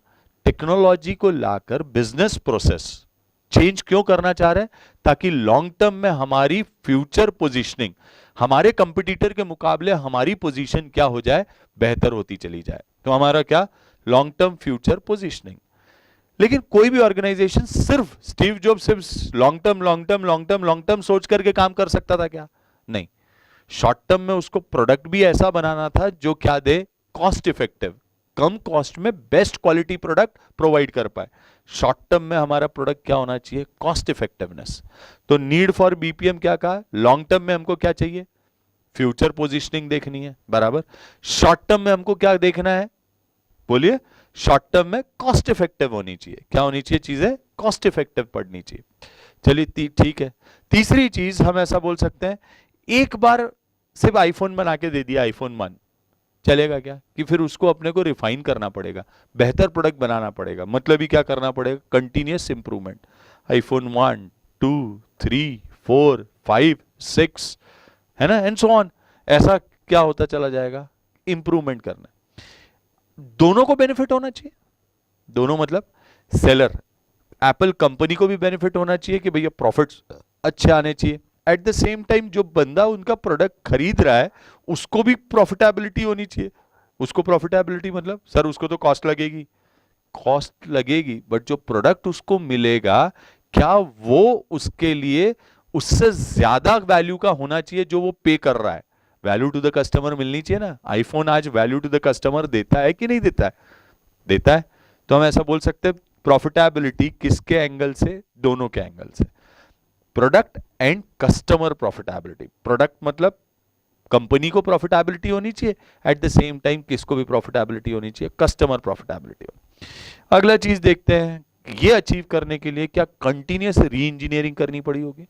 टेक्नोलॉजी को लाकर बिजनेस प्रोसेस चेंज क्यों करना चाह रहे हैं, ताकि लॉन्ग टर्म में हमारी फ्यूचर पोजीशनिंग, हमारे कंपटीटर के मुकाबले हमारी पोजीशन क्या हो जाए, बेहतर होती चली जाए। तो हमारा क्या, लॉन्ग टर्म फ्यूचर पोजीशनिंग। लेकिन कोई भी ऑर्गेनाइजेशन सिर्फ स्टीव जॉब सिर्फ long term long term long term long term सोच करके काम कर सकता था क्या? नहीं। शॉर्ट टर्म में उसको प्रोडक्ट भी ऐसा बनाना था जो क्या दे, कॉस्ट इफेक्टिव, कम कॉस्ट में बेस्ट क्वालिटी प्रोडक्ट प्रोवाइड कर पाए। शॉर्ट टर्म में हमारा प्रोडक्ट क्या होना चाहिए, कॉस्ट इफेक्टिवनेस। तो नीड फॉर बीपीएम क्या कहा, लॉन्ग टर्म में हमको क्या चाहिए, फ्यूचर पोजीशनिंग देखनी है, बराबर। शॉर्ट टर्म में हमको क्या देखना है, बोलिए, शॉर्ट टर्म में कॉस्ट इफेक्टिव होनी चाहिए। क्या होनी चाहिए, चीजें कॉस्ट इफेक्टिव पड़नी चाहिए। चलिए ठीक है। तीसरी चीज हम ऐसा बोल सकते हैं, एक बार सिर्फ आईफोन बना के दे दिया, आईफोन 1 चलेगा क्या, कि फिर उसको अपने को रिफाइन करना पड़ेगा, बेहतर प्रोडक्ट बनाना पड़ेगा। मतलब ही क्या करना पड़ेगा, कंटिन्यूअस इंप्रूवमेंट। आईफोन 1 2 3 4 5 6, है ना, एंड सो ऑन। ऐसा क्या होता चला जाएगा, इंप्रूवमेंट करना। दोनों को बेनिफिट होना चाहिए, दोनों मतलब सेलर, एप्पल कंपनी को भी बेनिफिट होना चाहिए कि भैया प्रॉफिट्स अच्छे आने चाहिए। एट द सेम टाइम जो बंदा उनका प्रोडक्ट खरीद रहा है उसको भी प्रॉफिटेबिलिटी होनी चाहिए। उसको प्रॉफिटेबिलिटी मतलब सर उसको तो कॉस्ट लगेगी, कॉस्ट लगेगी, बट जो प्रोडक्ट उसको मिलेगा क्या वो उसके लिए उससे ज्यादा वैल्यू का होना चाहिए जो वो पे कर रहा है। वैल्यू टू द कस्टमर मिलनी चाहिए ना। आईफोन आज वैल्यू टू द कस्टमर देता है कि नहीं देता है, देता है। तो हम ऐसा बोल सकते हैं प्रॉफिटेबिलिटी किसके एंगल से, दोनों के एंगल से, product and customer profitability. Product मतलब कंपनी को प्रॉफिटेबिलिटी होनी चाहिए, एट द सेम टाइम किसको भी प्रॉफिटेबिलिटी होनी चाहिए, कस्टमर प्रॉफिटेबिलिटी। अगला चीज देखते हैं, ये अचीव करने के लिए क्या कंटिन्यूअस री इंजीनियरिंग करनी पड़ी होगी।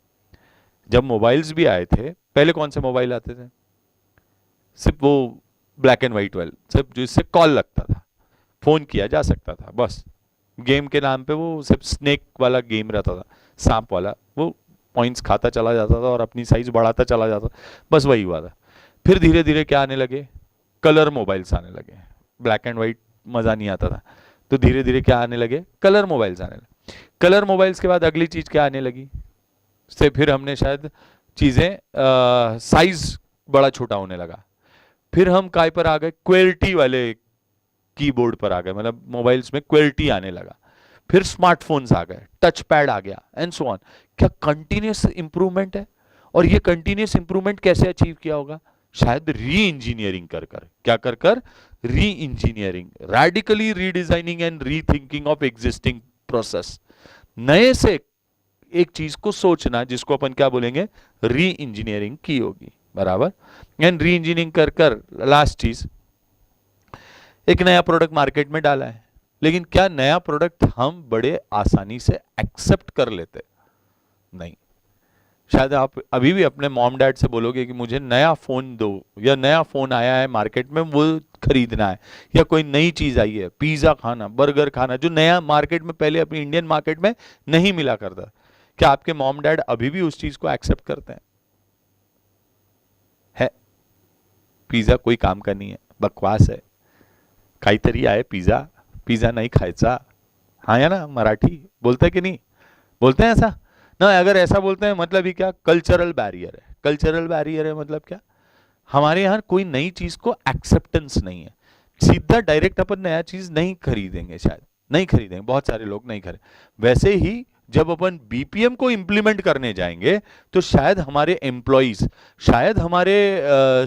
जब मोबाइल्स भी आए थे, पहले कौन से मोबाइल आते थे, सिर्फ वो ब्लैक एंड व्हाइट वाले, सिर्फ जो इससे कॉल लगता था, फोन किया जा सकता था, बस गेम के नाम पे वो सिर्फ स्नेक वाला गेम रहता था, सांप वाला, वो पॉइंट्स खाता चला जाता था और अपनी साइज बढ़ाता चला जाता, बस वही हुआ था। फिर धीरे धीरे क्या आने लगे, कलर मोबाइल्स आने लगे। ब्लैक एंड व्हाइट मजा नहीं आता था, तो धीरे धीरे क्या आने लगे, कलर मोबाइल्स आने लगे। कलर मोबाइल्स के बाद अगली चीज क्या आने लगी, से फिर हमने शायद चीजें साइज बड़ा छोटा होने लगा। फिर हम काय पर आ गए, क्वेलिटी वाले कीबोर्ड पर आ गए, मतलब मोबाइल्स में क्वेलिटी आने लगा। फिर स्मार्टफोन्स आ गए, टच पैड आ गया, एंड सो ऑन। क्या कंटिन्यूअस इंप्रूवमेंट है। और ये कंटिन्यूअस इंप्रूवमेंट कैसे अचीव किया होगा, शायद री इंजीनियरिंग कर कर, क्या कर कर, री engineering, radically redesigning and rethinking of existing process. नए से एक चीज को सोचना, जिसको अपन क्या बोलेंगे, री इंजीनियरिंग की होगी, बराबर। एंड री इंजीनियरिंग कर कर लास्ट चीज, एक नया प्रोडक्ट मार्केट में डाला है, लेकिन क्या नया प्रोडक्ट हम बड़े आसानी से एक्सेप्ट कर लेते, नहीं। शायद आप अभी भी अपने मॉम डैड से बोलोगे कि मुझे नया फोन दो, या नया फोन आया है मार्केट में वो खरीदना है, या कोई नई चीज आई है, पिज्जा खाना, बर्गर खाना, जो नया मार्केट में पहले अपनी इंडियन मार्केट में नहीं मिला करता, क्या आपके मॉम डैड अभी भी उस चीज को एक्सेप्ट करते हैं? है पिज्जा कोई काम का नहीं है, बकवास है, काहीतरी आहे पिज्जा, पिज्जा नहीं खायचा, हाँ या ना, मराठी बोलते कि नहीं बोलते हैं ऐसा ना। अगर ऐसा बोलते हैं मतलब ही क्या, कल्चरल बैरियर है। कल्चरल बैरियर है मतलब क्या, हमारे यहाँ कोई नई चीज को एक्सेप्टेंस नहीं है, सीधा डायरेक्ट अपन नया चीज नहीं खरीदेंगे, शायद नहीं खरीदेंगे, बहुत सारे लोग नहीं खरीद। वैसे ही जब अपन बीपीएम को इंप्लीमेंट करने जाएंगे तो शायद हमारे एम्प्लॉइज, शायद हमारे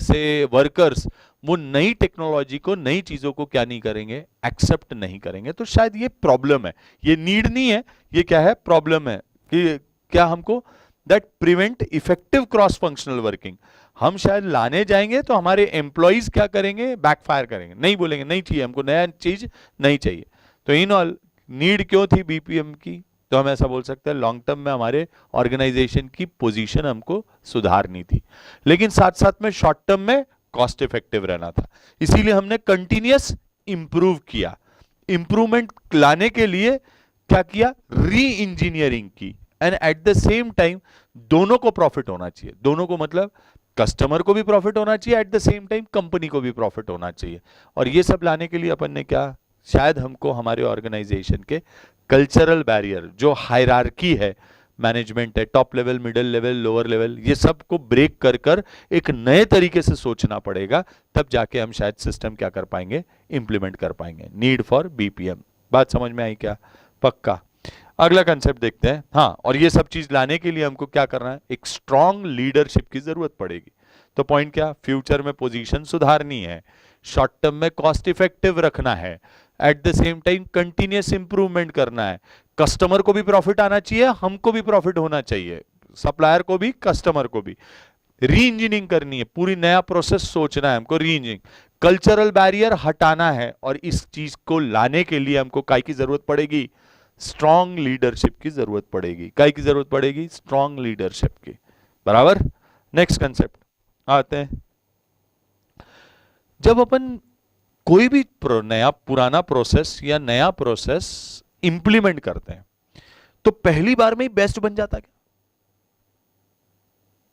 से वर्कर्स वो नई टेक्नोलॉजी को, नई चीजों को क्या नहीं करेंगे, एक्सेप्ट नहीं करेंगे। तो शायद ये प्रॉब्लम है, ये नीड नहीं है, ये क्या है, प्रॉब्लम है कि क्या हमको that prevent effective cross functional working. हम शायद लाने जाएंगे तो हमारे एम्प्लॉइज क्या करेंगे, बैकफायर करेंगे, नहीं बोलेंगे नहीं चाहिए हमको, नया चीज नहीं चाहिए। तो इन ऑल नीड क्यों थी बीपीएम की, तो हम ऐसा बोल सकते हैं लॉन्ग टर्म में हमारे ऑर्गेनाइजेशन की पोजीशन हमको सुधारनी थी, लेकिन साथ साथ में शॉर्ट टर्म में कॉस्ट इफेक्टिव रहना था, इसीलिए हमने कंटिन्यूअस इंप्रूव किया। इंप्रूवमेंट लाने के लिए क्या किया, री इंजीनियरिंग की, and at the same time दोनों को प्रॉफिट होना चाहिए। दोनों को मतलब कस्टमर को भी प्रॉफिट होना चाहिए, eight the same time company को भी प्रॉफिट होना चाहिए। और ये सब लाने के लिए अपन ने क्या, शायद हमको हमारे ऑर्गेनाइजेशन के कल्चरल बैरियर, जो हायरार्की है, मैनेजमेंट है, top level, middle level, lower level, ये सब को ब्रेक कर कर एक नए तरीके से सोचना पड़ेगा, तब जाके हम शायद सिस्टम क्या कर पाएंगे, इंप्लीमेंट कर पाएंगे। नीड फॉर बीपीएम, बात समझ में आई क्या? पक्का। अगला कंसेप्ट देखते हैं। हाँ, और ये सब चीज लाने के लिए हमको क्या करना है, एक स्ट्रॉन्ग लीडरशिप की जरूरत पड़ेगी। तो पॉइंट क्या, फ्यूचर में पोजीशन सुधारनी है, शॉर्ट टर्म में कॉस्ट इफेक्टिव रखना है, eight the same time continuous improvement करना है। कस्टमर को भी प्रॉफिट आना चाहिए, हमको भी प्रॉफिट होना चाहिए, सप्लायर को भी, कस्टमर को भी। री इंजीनियरिंग करनी है, पूरी नया प्रोसेस सोचना है हमको, री इंजीनियरिंग, कल्चरल बैरियर हटाना है। और इस चीज को लाने के लिए हमको काय की जरूरत पड़ेगी, स्ट्रॉन्ग लीडरशिप की जरूरत पड़ेगी। काय की जरूरत पड़ेगी, स्ट्रॉन्ग लीडरशिप की। बराबर। नेक्स्ट कंसेप्ट आते हैं। जब अपन कोई भी नया पुराना प्रोसेस या नया प्रोसेस इंप्लीमेंट करते हैं तो पहली बार में ही बेस्ट बन जाता क्या?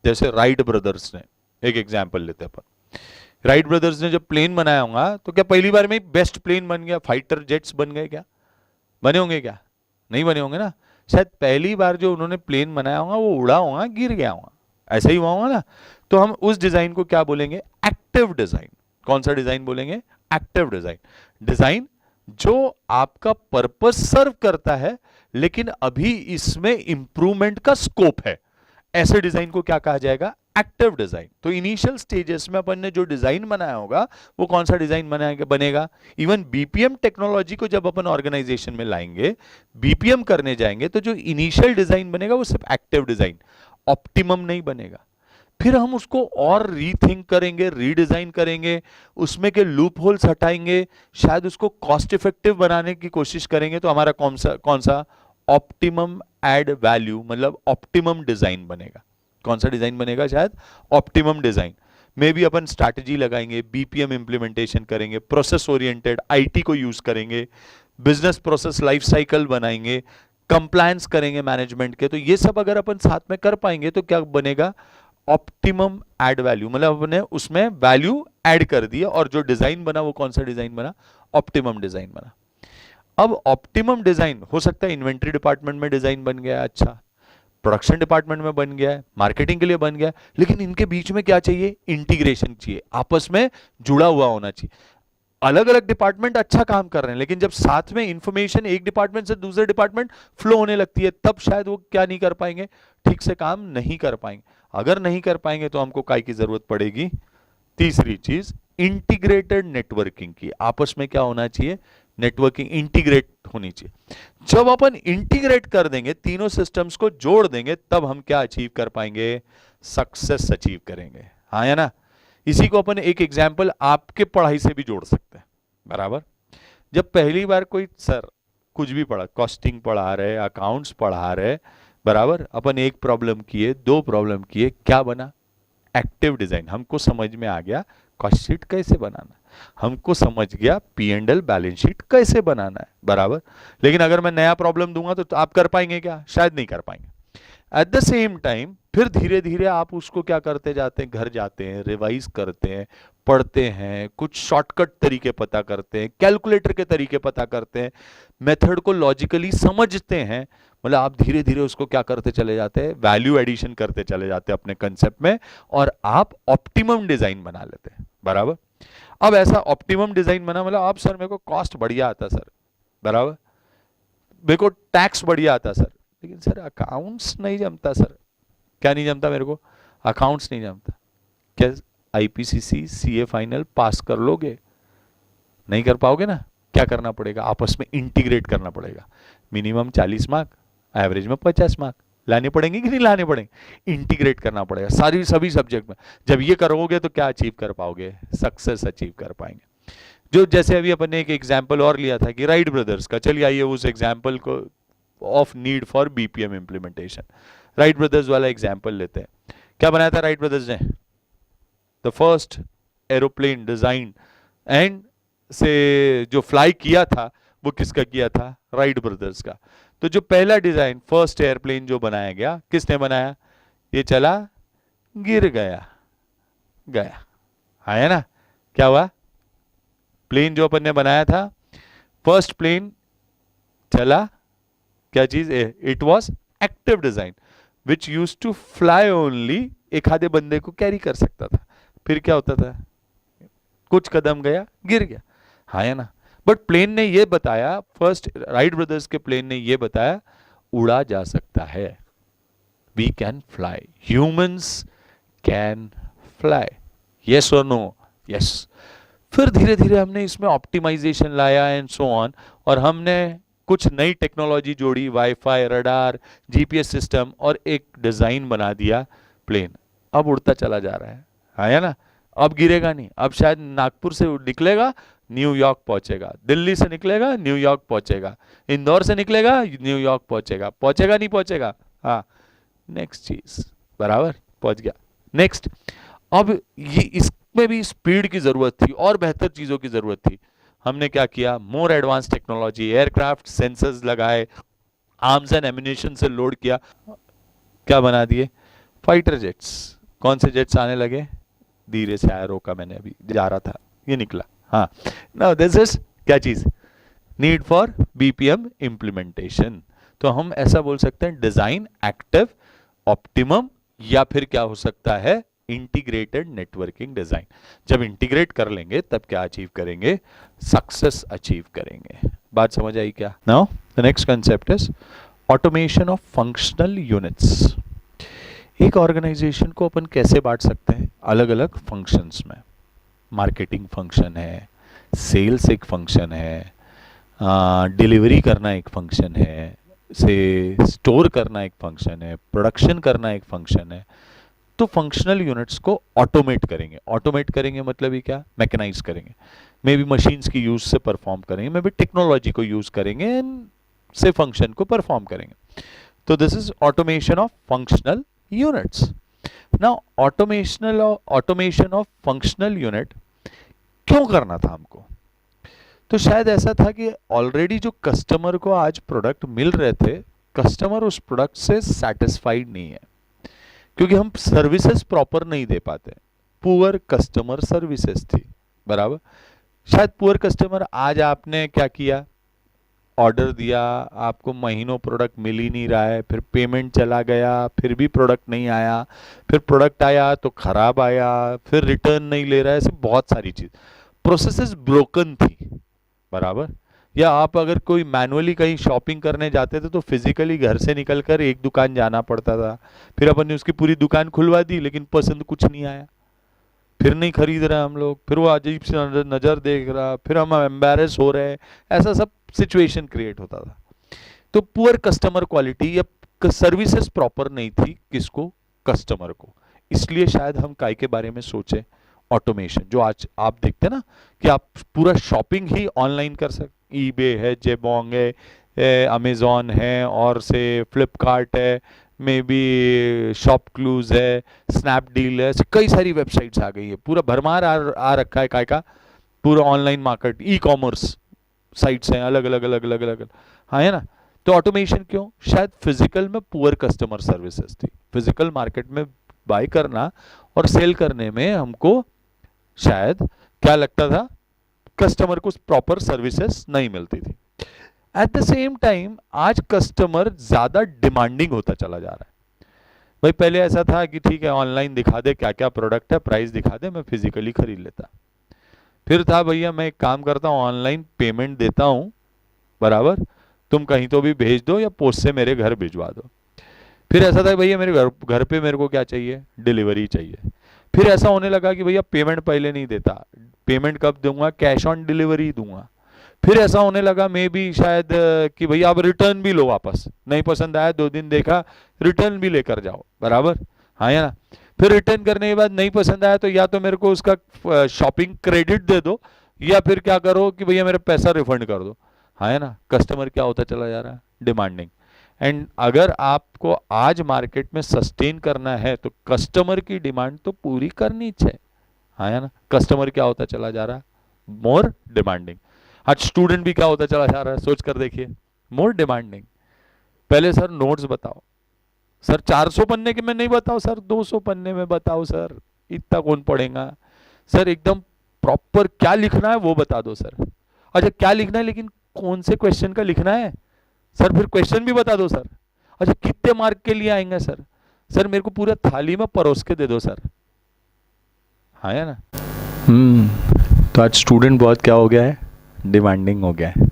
जैसे राइट ब्रदर्स ने, एक एग्जांपल लेते हैं अपन, राइट ब्रदर्स ने जब प्लेन बनाया होगा तो क्या पहली बार में ही बेस्ट प्लेन बन गया, फाइटर जेट्स बन गए क्या? बने होंगे क्या? नहीं बने होंगे ना। शायद पहली बार जो उन्होंने प्लेन बनाया होगा वो उड़ा होगा, गिर गया होगा, ऐसा ही हुआ होगा ना। तो हम उस डिजाइन को क्या बोलेंगे, एक्टिव डिजाइन। कौन सा डिजाइन बोलेंगे, एक्टिव डिजाइन। डिजाइन जो आपका पर्पस सर्व करता है लेकिन अभी इसमें इंप्रूवमेंट का स्कोप है, ऐसे डिजाइन को क्या कहा जाएगा, एक्टिव डिजाइन। तो इनिशियल स्टेजेस में अपन ने जो डिजाइन बनाया होगा वो कौन सा डिजाइन बनेगा। इवन बीपीएम टेक्नोलॉजी को जब अपन ऑर्गेनाइजेशन में लाएंगे, बीपीएम करने जाएंगे, तो जो इनिशियल डिजाइन बनेगा वो सिर्फ एक्टिव डिजाइन, ऑप्टिमम नहीं बनेगा। फिर हम उसको और रीथिंक करेंगे, रीडिजाइन करेंगे, उसमें के लूप होल्स हटाएंगे, शायद उसको कॉस्ट इफेक्टिव बनाने की कोशिश करेंगे। तो हमारा कौन सा ऑप्टिमम एड वैल्यू, मतलब ऑप्टिमम डिजाइन बनेगा। कौन सा डिजाइन बनेगा, शायद ऑप्टिमम डिजाइन। में भी अपन स्ट्रैटेजी लगाएंगे, बीपीएम इंप्लीमेंटेशन करेंगे, प्रोसेस ओरिएंटेड आईटी को यूज करेंगे, बिजनेस प्रोसेस लाइफ साइकिल बनाएंगे, कंप्लायंस करेंगे मैनेजमेंट के। तो ये सब अगर अपन साथ में कर पाएंगे तो क्या बनेगा, ऑप्टिमम एड वैल्यू, मतलब अपने उसमें वैल्यू ऐड कर दिया और जो डिजाइन बना वो कौन सा डिजाइन बना, ऑप्टिमम डिजाइन बना। अब ऑप्टिमम डिजाइन हो सकता है इन्वेंट्री डिपार्टमेंट में डिजाइन बन गया, अच्छा प्रोडक्शन डिपार्टमेंट में बन गया है, मार्केटिंग के लिए बन गया है, लेकिन इनके बीच में क्या चाहिए, इंटीग्रेशन चाहिए, आपस में जुड़ा हुआ होना चाहिए। अलग अलग डिपार्टमेंट अच्छा काम कर रहे हैं लेकिन जब साथ में इंफॉर्मेशन एक डिपार्टमेंट से दूसरे डिपार्टमेंट फ्लो होने लगती है तब शायद वो क्या नहीं कर पाएंगे, ठीक से काम नहीं कर पाएंगे। अगर नहीं कर पाएंगे तो हमको काय की जरूरत पड़ेगी, तीसरी चीज इंटीग्रेटेड नेटवर्किंग की। आपस में क्या होना चाहिए, नेटवर्किंग इंटीग्रेट होनी चाहिए। जब अपन इंटीग्रेट कर देंगे, तीनों सिस्टम्स को जोड़ देंगे, तब हम क्या अचीव कर पाएंगे, सक्सेस अचीव करेंगे। हाँ या ना। इसी को अपन एक एग्जाम्पल आपके पढ़ाई से भी जोड़ सकते हैं। बराबर। जब पहली बार कोई सर कुछ भी पढ़ा, कॉस्टिंग पढ़ा रहे, अकाउंट्स पढ़ा रहे, बराबर, अपन एक प्रॉब्लम किए, दो प्रॉब्लम किए, क्या बना, एक्टिव डिजाइन। हमको समझ में आ गया कॉस्ट शीट कैसे बनाना, हमको समझ गया P and L balance sheet कैसे बनाना है, बराबर। लेकिन अगर मैं नया प्रॉब्लम दूंगा तो आप कर पाएंगे क्या, शायद नहीं कर पाएंगे। एट द सेम टाइम फिर धीरे धीरे आप उसको क्या करते जाते हैं, घर जाते हैं, रिवाइज करते हैं, पढ़ते हैं, कुछ शॉर्टकट तरीके पता करते हैं, कैलकुलेटर के तरीके पता करते हैं, मेथड को लॉजिकली समझते हैं। मतलब आप धीरे धीरे उसको क्या करते चले जाते हैं, वैल्यू एडिशन करते चले जाते हैं अपने कंसेप्ट में, और आप ऑप्टिमम डिजाइन बना लेते हैं। बराबर। अब ऐसा ऑप्टिमम डिजाइन बना, मतलब आप सर मेरे को कॉस्ट बढ़िया आता सर, बराबर, मेरे को टैक्स बढ़िया आता सर, लेकिन सर अकाउंट्स नहीं जमता सर। क्या नहीं जमता, मेरे को अकाउंट्स नहीं जमता। क्या आईपीसीसी सीए फाइनल पास कर लोगे, नहीं कर पाओगे ना। क्या करना पड़ेगा, आपस में इंटीग्रेट करना पड़ेगा। मिनिमम 40 मार्क, एवरेज में 50 मार्क लाने पड़ेंगे कि नहीं लाने पड़ेंगे, इंटीग्रेट करना पड़ेगा सभी सब्जेक्ट में। जब ये करोगे तो क्या अचीव कर पाओगे, सक्सेस अचीव कर पाएंगे। जो जैसे अभी अपन ने एक एग्जाम्पल और लिया था कि राइट ब्रदर्स का, चलिए आइए उस एग्जाम्पल को of need for BPM implementation, Wright brothers वाला एग्जाम्पल लेते हैं। क्या बनाया था राइट ब्रदर्स ने, the first aeroplane design and से जो फ्लाई किया था वो किसका किया था? राइट ब्रदर्स का। तो जो पहला डिजाइन, फर्स्ट एयरप्लेन जो बनाया गया, किसने बनाया? ये चला, गिर गया, है ना? क्या हुआ? प्लेन जो अपन ने बनाया था, फर्स्ट प्लेन चला, क्या चीज? It was active design which use to fly only, एक आधे बंदे को कैरी कर सकता था। फिर क्या होता था? कुछ कदम गया, गिर गया, है ना? बट प्लेन ने ये बताया, फर्स्ट राइट ब्रदर्स के प्लेन ने ये बताया, उड़ा जा सकता है, we can fly, humans can fly, yes और नो? यस। फिर धीरे धीरे हमने इसमें ऑप्टिमाइजेशन लाया एंड सो ऑन, और हमने कुछ नई टेक्नोलॉजी जोड़ी, वाईफाई, रडार, जीपीएस सिस्टम, और एक डिजाइन बना दिया प्लेन। अब उड़ता चला जा रहा है ना? अब गिरेगा नहीं, अब शायद नागपुर से निकलेगा, न्यूयॉर्क पहुंचेगा, दिल्ली से निकलेगा, न्यूयॉर्क पहुंचेगा, इंदौर से निकलेगा, न्यूयॉर्क पहुंचेगा, पहुंचेगा नहीं पहुंचेगा? हाँ, नेक्स्ट चीज, बराबर, पहुंच गया, नेक्स्ट। अब ये इसमें भी स्पीड की जरूरत थी और बेहतर चीजों की जरूरत थी। हमने क्या किया? More advance technology, aircraft, sensors लगाए, आर्म्स एंड एम्युनिशन से लोड किया, क्या बना दिए? Fighter jets. कौन से जेट्स आने लगे? धीरे से आया, रोका मैंने, अभी जा रहा था, ये निकला। हाँ, नाउ दिस इज क्या चीज? Need for BPM implementation. तो हम ऐसा बोल सकते हैं, डिजाइन, एक्टिव, ऑप्टिमम, या फिर क्या हो सकता है? Integrated networking design. जब इंटीग्रेट कर लेंगे तब क्या अचीव करेंगे? सक्सेस अचीव करेंगे। बात समझ आई क्या? Now the next concept is automation of functional units. एक ऑर्गेनाइजेशन को अपन कैसे बांट सकते हैं? अलग अलग फंक्शंस में। मार्केटिंग फंक्शन है, सेल्स एक फंक्शन है, डिलीवरी करना एक फंक्शन है, से स्टोर करना एक फंक्शन है, प्रोडक्शन करना एक फंक्शन है। तो फंक्शनल यूनिट्स को ऑटोमेट करेंगे। ऑटोमेट करेंगे मतलब ये क्या? मैकेनाइज करेंगे, मे बी मशीन्स की यूज से परफॉर्म करेंगे, मे बी टेक्नोलॉजी को यूज करेंगे एंड से फंक्शन को परफॉर्म करेंगे। तो this is automation of functional units. Now automation of functional unit क्यों करना था हमको? तो शायद ऐसा था कि ऑलरेडी जो कस्टमर को आज प्रोडक्ट मिल रहे थे, कस्टमर उस प्रोडक्ट से सेटिस्फाइड नहीं है, क्योंकि हम सर्विसेज प्रॉपर नहीं दे पाते। पुअर कस्टमर सर्विसेज थी, बराबर। शायद पुअर कस्टमर, आज आपने क्या किया? ऑर्डर दिया, आपको महीनों प्रोडक्ट मिल ही नहीं रहा है, फिर पेमेंट चला गया, फिर भी प्रोडक्ट नहीं आया, फिर प्रोडक्ट आया तो खराब आया, फिर रिटर्न नहीं ले रहा है, ऐसे बहुत सारी चीज, प्रोसेसेस ब्रोकन थी, बराबर। या आप अगर कोई मैनुअली कहीं शॉपिंग करने जाते थे तो फिजिकली घर से निकलकर एक दुकान जाना पड़ता था, फिर अपन ने उसकी पूरी दुकान खुलवा दी, लेकिन पसंद कुछ नहीं आया, फिर नहीं खरीद रहे हम लोग, फिर वो अजीब से नजर देख रहा, फिर हम एम्बैरेस हो रहे हैं, ऐसा सब सिचुएशन क्रिएट होता था। तो पुअर कस्टमर क्वालिटी या सर्विसेज प्रॉपर नहीं थी, किसको? कस्टमर को। इसलिए शायद हम काय के बारे में सोचे? ऑटोमेशन। जो आज आप देखते हैं ना कि आप पूरा शॉपिंग ही ऑनलाइन कर सकते, ईबे है, जेबोंग है, अमेजॉन है, और से फ्लिपकार्ट है, मे बी शॉप क्लूज है, स्नैपडील है, कई सारी वेबसाइट्स आ गई है, पूरा भरमार आ रखा है काय का, पूरा online market, e commerce sites हैं, अलग अलग अलग अलग अलग, हाँ, है ना? तो ऑटोमेशन क्यों? शायद फिजिकल में पुअर कस्टमर सर्विसेज थी, फिजिकल मार्केट में बाय करना और सेल करने में हमको शायद क्या लगता था? कस्टमर को प्रॉपर सर्विसेज नहीं मिलती थी। एट द सेम टाइम आज कस्टमर ज्यादा डिमांडिंग होता चला जा रहा है। भाई पहले ऐसा था कि ठीक है, ऑनलाइन दिखा दे क्या क्या प्रोडक्ट है, प्राइस दिखा दे, मैं फिजिकली खरीद लेता। फिर था भैया मैं एक काम करता हूँ, ऑनलाइन पेमेंट देता हूँ, बराबर, तुम कहीं तो भी भेज दो या पोस्ट से मेरे घर भिजवा दो। फिर ऐसा था भैया मेरे घर पे मेरे को क्या चाहिए? डिलीवरी चाहिए। फिर ऐसा होने लगा कि भैया पेमेंट पहले नहीं देता, पेमेंट कब दूंगा? कैश ऑन डिलीवरी दूंगा। फिर ऐसा होने लगा मे बी शायद कि भैया आप रिटर्न भी लो, वापस नहीं पसंद आया, 2 दिन देखा, रिटर्न भी लेकर जाओ, बराबर, हाँ या ना? फिर रिटर्न करने के बाद नहीं पसंद आया तो या तो मेरे को उसका शॉपिंग क्रेडिट दे दो, या फिर क्या करो कि भैया मेरा पैसा रिफंड कर दो, हाँ है ना? कस्टमर क्या होता चला जा रहा है? डिमांडिंग। एंड अगर आपको आज मार्केट में सस्टेन करना है तो कस्टमर की डिमांड तो पूरी करनी चाहिए, आया ना। कस्टमर क्या होता चला जा रहा है, मोर डिमांडिंग। आज स्टूडेंट भी क्या होता चला जा रहा है, सोच कर देखिए, मोर डिमांडिंग। पहले सर नोट्स बताओ सर, 400 पन्ने के में नहीं बताओ सर, 200 पन्ने में बताओ सर, इतना कौन पढ़ेगा सर, एकदम प्रॉपर क्या लिखना है वो बता दो सर। अच्छा क्या लिखना है, लेकिन कौन से क्वेश्चन का लिखना है सर, फिर क्वेश्चन भी बता दो सर। अच्छा कितने मार्क के लिए आएंगे सर, सर मेरे को पूरा थाली में परोस के दे दो सर। हाँ है ना। तो आज स्टूडेंट बहुत क्या हो गया है, डिमांडिंग हो गया है।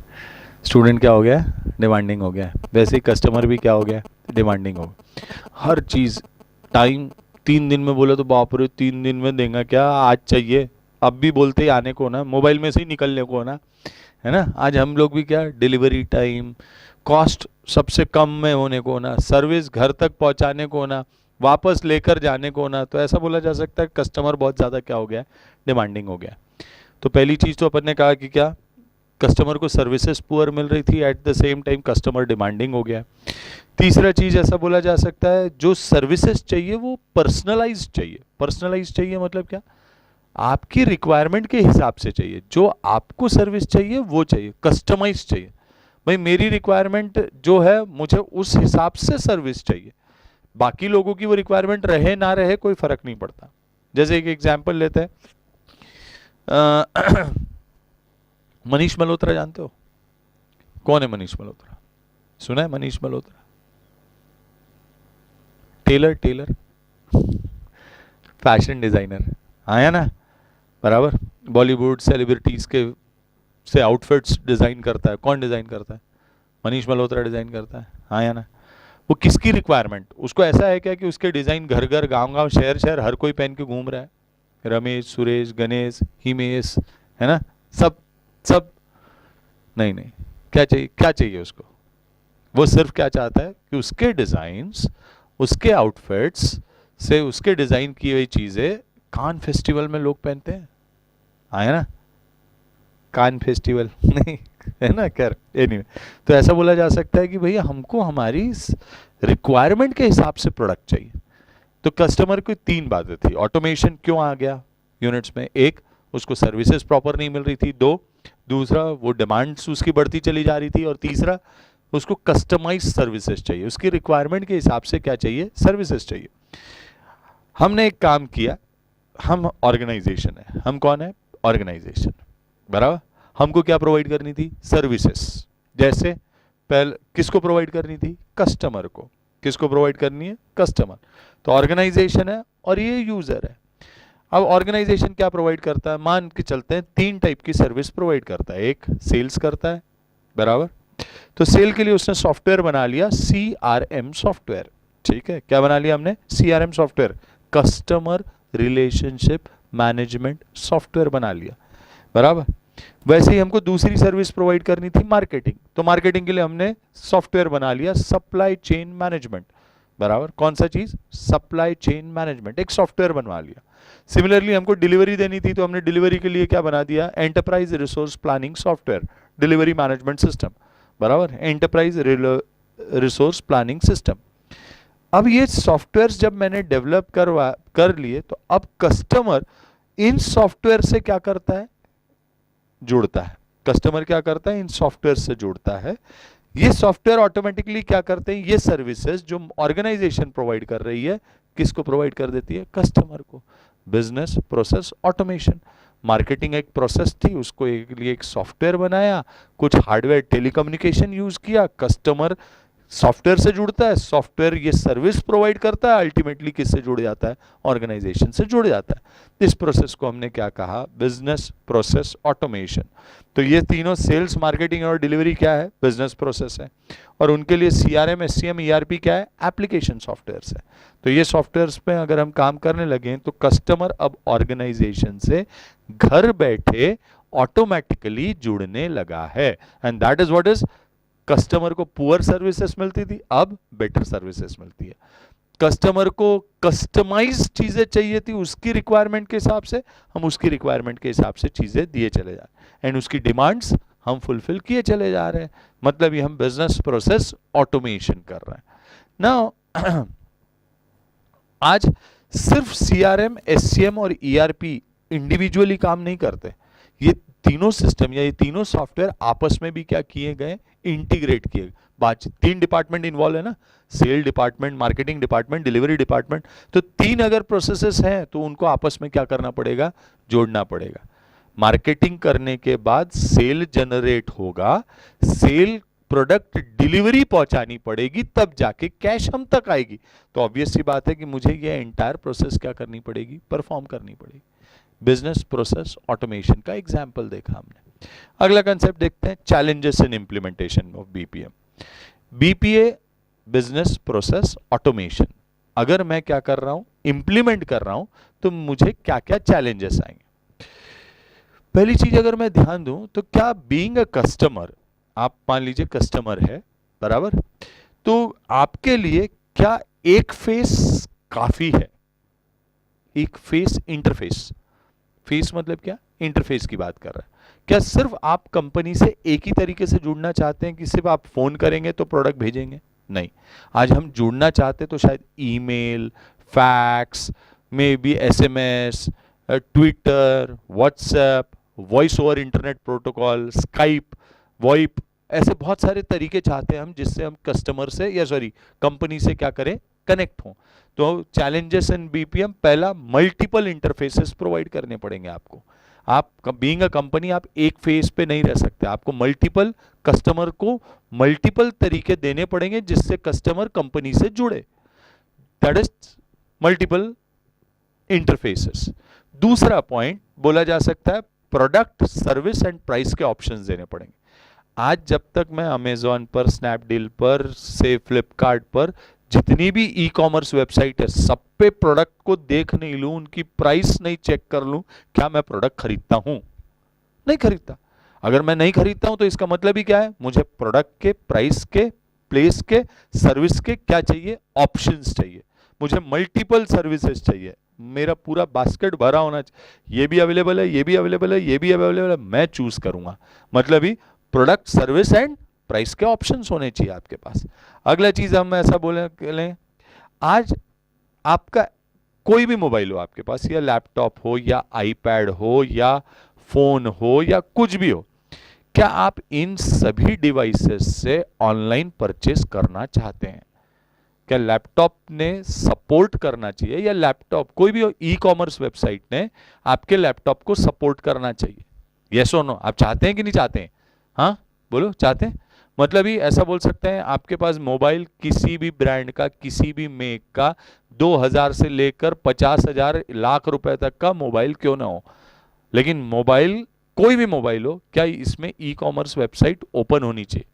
स्टूडेंट क्या हो गया है, डिमांडिंग हो गया है। वैसे ही कस्टमर भी क्या हो गया है, डिमांडिंग हो गया। हर चीज़ टाइम 3 दिन में बोले तो बाप रे 3 दिन में देगा क्या, आज चाहिए, अब भी बोलते ही आने को ना, मोबाइल में से ही निकलने को ना, है ना। आज हम लोग भी क्या, डिलीवरी टाइम, कॉस्ट सबसे कम में होने को ना, सर्विस घर तक पहुंचाने को ना, वापस लेकर जाने को ना, तो ऐसा बोला जा सकता है कस्टमर बहुत ज़्यादा क्या हो गया, डिमांडिंग हो गया। तो पहली चीज़ तो अपन ने कहा कि क्या, कस्टमर को सर्विसेज पुअर मिल रही थी, eight the same time customer demanding हो गया। तीसरा चीज़ ऐसा बोला जा सकता है, जो सर्विसेज चाहिए वो पर्सनलाइज चाहिए। पर्सनलाइज चाहिए मतलब क्या, आपकी रिक्वायरमेंट के हिसाब से चाहिए, जो आपको सर्विस चाहिए वो चाहिए, कस्टमाइज चाहिए। भाई मेरी रिक्वायरमेंट जो है, मुझे उस हिसाब से सर्विस चाहिए, बाकी लोगों की वो रिक्वायरमेंट रहे ना रहे कोई फर्क नहीं पड़ता। जैसे एक एग्जांपल लेते हैं, मनीष मल्होत्रा जानते हो, कौन है मनीष मल्होत्रा, सुना है Manish Malhotra, tailor fashion designer, आया ना, बराबर। बॉलीवुड सेलिब्रिटीज के से आउटफिट्स डिजाइन करता है, कौन डिजाइन करता है, मनीष मल्होत्रा डिजाइन करता है, आया ना। वो किसकी रिक्वायरमेंट, उसको ऐसा है क्या कि उसके डिजाइन घर घर गांव गांव शहर शहर हर कोई पहन के घूम रहा है, रमेश सुरेश गणेश हिमेश, है ना, सब सब नहीं नहीं, क्या चाहिए उसको, वो सिर्फ क्या चाहता है कि उसके डिजाइन्स, उसके आउटफिट्स से उसके डिजाइन की हुई चीजें कान फेस्टिवल में लोग पहनते हैं, आया ना, कान फेस्टिवल नहीं है ना, कर एनीवे। तो ऐसा बोला जा सकता है कि भैया हमको हमारी रिक्वायरमेंट के हिसाब से प्रोडक्ट चाहिए। तो कस्टमर को 3 बातें थी, ऑटोमेशन क्यों आ गया यूनिट्स में, एक उसको सर्विसेज प्रॉपर नहीं मिल रही थी, 2 दूसरा वो डिमांड्स उसकी बढ़ती चली जा रही थी, और तीसरा उसको कस्टमाइज सर्विसेज चाहिए, उसकी रिक्वायरमेंट के हिसाब से क्या चाहिए, सर्विसेज चाहिए। हमने एक काम किया, हम ऑर्गेनाइजेशन है, हम कौन है, ऑर्गेनाइजेशन, बराबर। हमको क्या प्रोवाइड करनी थी, सर्विसेज। जैसे पहले किसको प्रोवाइड करनी थी, कस्टमर को, किसको प्रोवाइड करनी है, कस्टमर। तो ऑर्गेनाइजेशन है और ये यूजर है। अब ऑर्गेनाइजेशन क्या प्रोवाइड करता है, मान के चलते हैं 3 टाइप की सर्विस प्रोवाइड करता है। एक सेल्स करता है, बराबर, तो सेल के लिए उसने सॉफ्टवेयर बना लिया, CRM सॉफ्टवेयर, ठीक है, क्या बना लिया हमने, CRM software, customer relationship management software बना लिया, बराबर। वैसे ही हमको दूसरी सर्विस प्रोवाइड करनी थी, मार्केटिंग, तो मार्केटिंग के लिए हमने सॉफ्टवेयर बना लिया, सप्लाई चेन मैनेजमेंट, बराबर। कौन सा चीज, सप्लाई चेन मैनेजमेंट, एक सॉफ्टवेयर बनवा लिया। सिमिलरली हमको डिलीवरी देनी थी, तो हमने डिलीवरी के लिए क्या बना दिया, enterprise resource planning software, delivery management system, बराबर, एंटरप्राइज रिसोर्स प्लानिंग सिस्टम। अब ये सॉफ्टवेयर जब मैंने डेवलप कर लिए, तो अब कस्टमर इन सॉफ्टवेयर से क्या करता है, जुड़ता है। कस्टमर क्या करता है, इन सॉफ्टवेयर से जुड़ता है। ये सॉफ्टवेयर ऑटोमेटिकली क्या करते हैं, ये सर्विसेज जो ऑर्गेनाइजेशन प्रोवाइड कर रही है, किसको प्रोवाइड कर देती है, कस्टमर को। बिजनेस प्रोसेस ऑटोमेशन, मार्केटिंग एक प्रोसेस थी, उसको एक लिए एक सॉफ्टवेयर बनाया, कुछ हार्डवेयर टेलीकम्युनिकेशन यूज किया, कस्टमर सॉफ्टवेयर से जुड़ता है, सॉफ्टवेयर ये सर्विस प्रोवाइड करता है, अल्टीमेटली किससे जुड़ जाता है, ऑर्गेनाइजेशन से जुड़ जाता है। इस प्रोसेस को हमने क्या कहा, बिजनेस प्रोसेस ऑटोमेशन। तो ये तीनों सेल्स, मार्केटिंग और डिलीवरी क्या है, बिजनेस प्रोसेस है, और उनके लिए CRM SCM ERP क्या है, एप्लीकेशन सॉफ्टवेयर है। तो ये सॉफ्टवेयर्स पे अगर हम काम करने लगे तो कस्टमर अब ऑर्गेनाइजेशन से घर बैठे ऑटोमेटिकली जुड़ने लगा है, and that is what is, customer को पुअर सर्विसेज मिलती थी, अब बेटर सर्विसेज मिलती है। कस्टमर को कस्टमाइज चीजें चाहिए थी, उसकी रिक्वायरमेंट के हिसाब से हम उसकी रिक्वायरमेंट के हिसाब से चीजें दिए चले जा रहे हैं, एंड उसकी डिमांड्स हम फुलफिल किए चले जा रहे हैं। मतलब ये हम बिजनेस प्रोसेस ऑटोमेशन कर रहे हैं ना। आज सिर्फ CRM SCM और ERP इंडिविजुअली काम नहीं करते, ये तीनों सिस्टम या ये तीनों सॉफ्टवेयर आपस में भी क्या किए गए, इंटीग्रेट किए गए। बातचीत, 3 डिपार्टमेंट इन्वॉल्व है ना, sale department, marketing department, delivery department, तो 3 अगर प्रोसेसेस हैं तो उनको आपस में क्या करना पड़ेगा, जोड़ना पड़ेगा। मार्केटिंग करने के बाद सेल जनरेट होगा, सेल प्रोडक्ट डिलीवरी पहुंचानी पड़ेगी, तब जाके कैश हम तक आएगी। तो ऑब्वियस सी बात है कि मुझे ये एंटायर प्रोसेस क्या करनी पड़ेगी, परफॉर्म करनी पड़ेगी। बिजनेस प्रोसेस ऑटोमेशन का एग्जाम्पल देखा हमने। अगला कंसेप्ट देखते हैं, challenges in implementation of BPM. BPA, business process automation, अगर मैं क्या कर रहा हूं, इंप्लीमेंट कर रहा हूं, तो मुझे क्या क्या चैलेंजेस आएंगे। पहली चीज अगर मैं ध्यान दूं तो क्या बीइंग अ कस्टमर, आप मान लीजिए कस्टमर है, बराबर, तो आपके लिए क्या एक फेस काफी है, एक फेस इंटरफेस, फेस मतलब क्या, इंटरफेस की बात कर रहा है। क्या सिर्फ आप कंपनी से एक ही तरीके से जुड़ना चाहते हैं कि सिर्फ आप फोन करेंगे तो प्रोडक्ट भेजेंगे, नहीं। आज हम जुड़ना चाहते तो शायद email, fax, may be SMS, Twitter, WhatsApp, voice over internet protocol, Skype, VoIP, ऐसे बहुत सारे तरीके चाहते हैं हम जिससे हम कस्टमर से या सॉरी कंपनी से क्या करें, कनेक्ट हों। तो चैलेंजेस इन बीपीएम, पहला मल्टीपल इंटरफेसेस प्रोवाइड करने पड़ेंगे आपको। आप बीइंग अ कंपनी आप एक फेस पे नहीं रह सकते, आपको मल्टीपल कस्टमर को मल्टीपल तरीके देने पड़ेंगे जिससे कस्टमर कंपनी से जुड़े, दैट इज मल्टीपल इंटरफेसेस। दूसरा पॉइंट बोला जा सकता है प्रोडक्ट, सर्विस एंड प्राइस के ऑप्शंस देने पड़ेंगे। आज जब तक मैं अमेजॉन पर, स्नैपडील पर, से फ्लिपकार्ट पर, जितनी भी ई कॉमर्स वेबसाइट है, सब पे प्रोडक्ट को देख नहीं लूं, उनकी प्राइस नहीं चेक कर लूं, क्या मैं प्रोडक्ट खरीदता हूं, नहीं खरीदता। अगर मैं नहीं खरीदता हूं तो इसका मतलब ही क्या है, मुझे प्रोडक्ट के, प्राइस के, प्लेस के, सर्विस के क्या चाहिए, ऑप्शंस चाहिए, मुझे मल्टीपल सर्विसेज चाहिए, मेरा पूरा बास्केट भरा होना चाहिए, ये भी अवेलेबल है, ये भी अवेलेबल है, ये भी अवेलेबल है, मैं चूज करूंगा। मतलब ही प्रोडक्ट, सर्विस एंड प्राइस के ऑप्शंस होने चाहिए आपके पास। अगला चीज हम ऐसा बोले, आज आपका कोई भी मोबाइल हो आपके पास, या लैपटॉप हो, या आईपैड हो, या फोन हो, या कुछ भी हो, क्या आप इन सभी डिवाइसेस से ऑनलाइन परचेस करना चाहते हैं? क्या लैपटॉप ने सपोर्ट करना चाहिए, या लैपटॉप कोई भी ई कॉमर्स वेबसाइट ने आपके लैपटॉप को सपोर्ट करना चाहिए? यस और नो, आप चाहते हैं कि नहीं चाहते हैं? हाँ बोलो, चाहते हैं। मतलब ही ऐसा बोल सकते हैं, आपके पास मोबाइल किसी भी ब्रांड का, किसी भी मेक का, 2000 से लेकर 50,000 लाख रुपए तक का मोबाइल क्यों ना हो, लेकिन मोबाइल, कोई भी मोबाइल हो, क्या इसमें ई कॉमर्स वेबसाइट ओपन होनी चाहिए,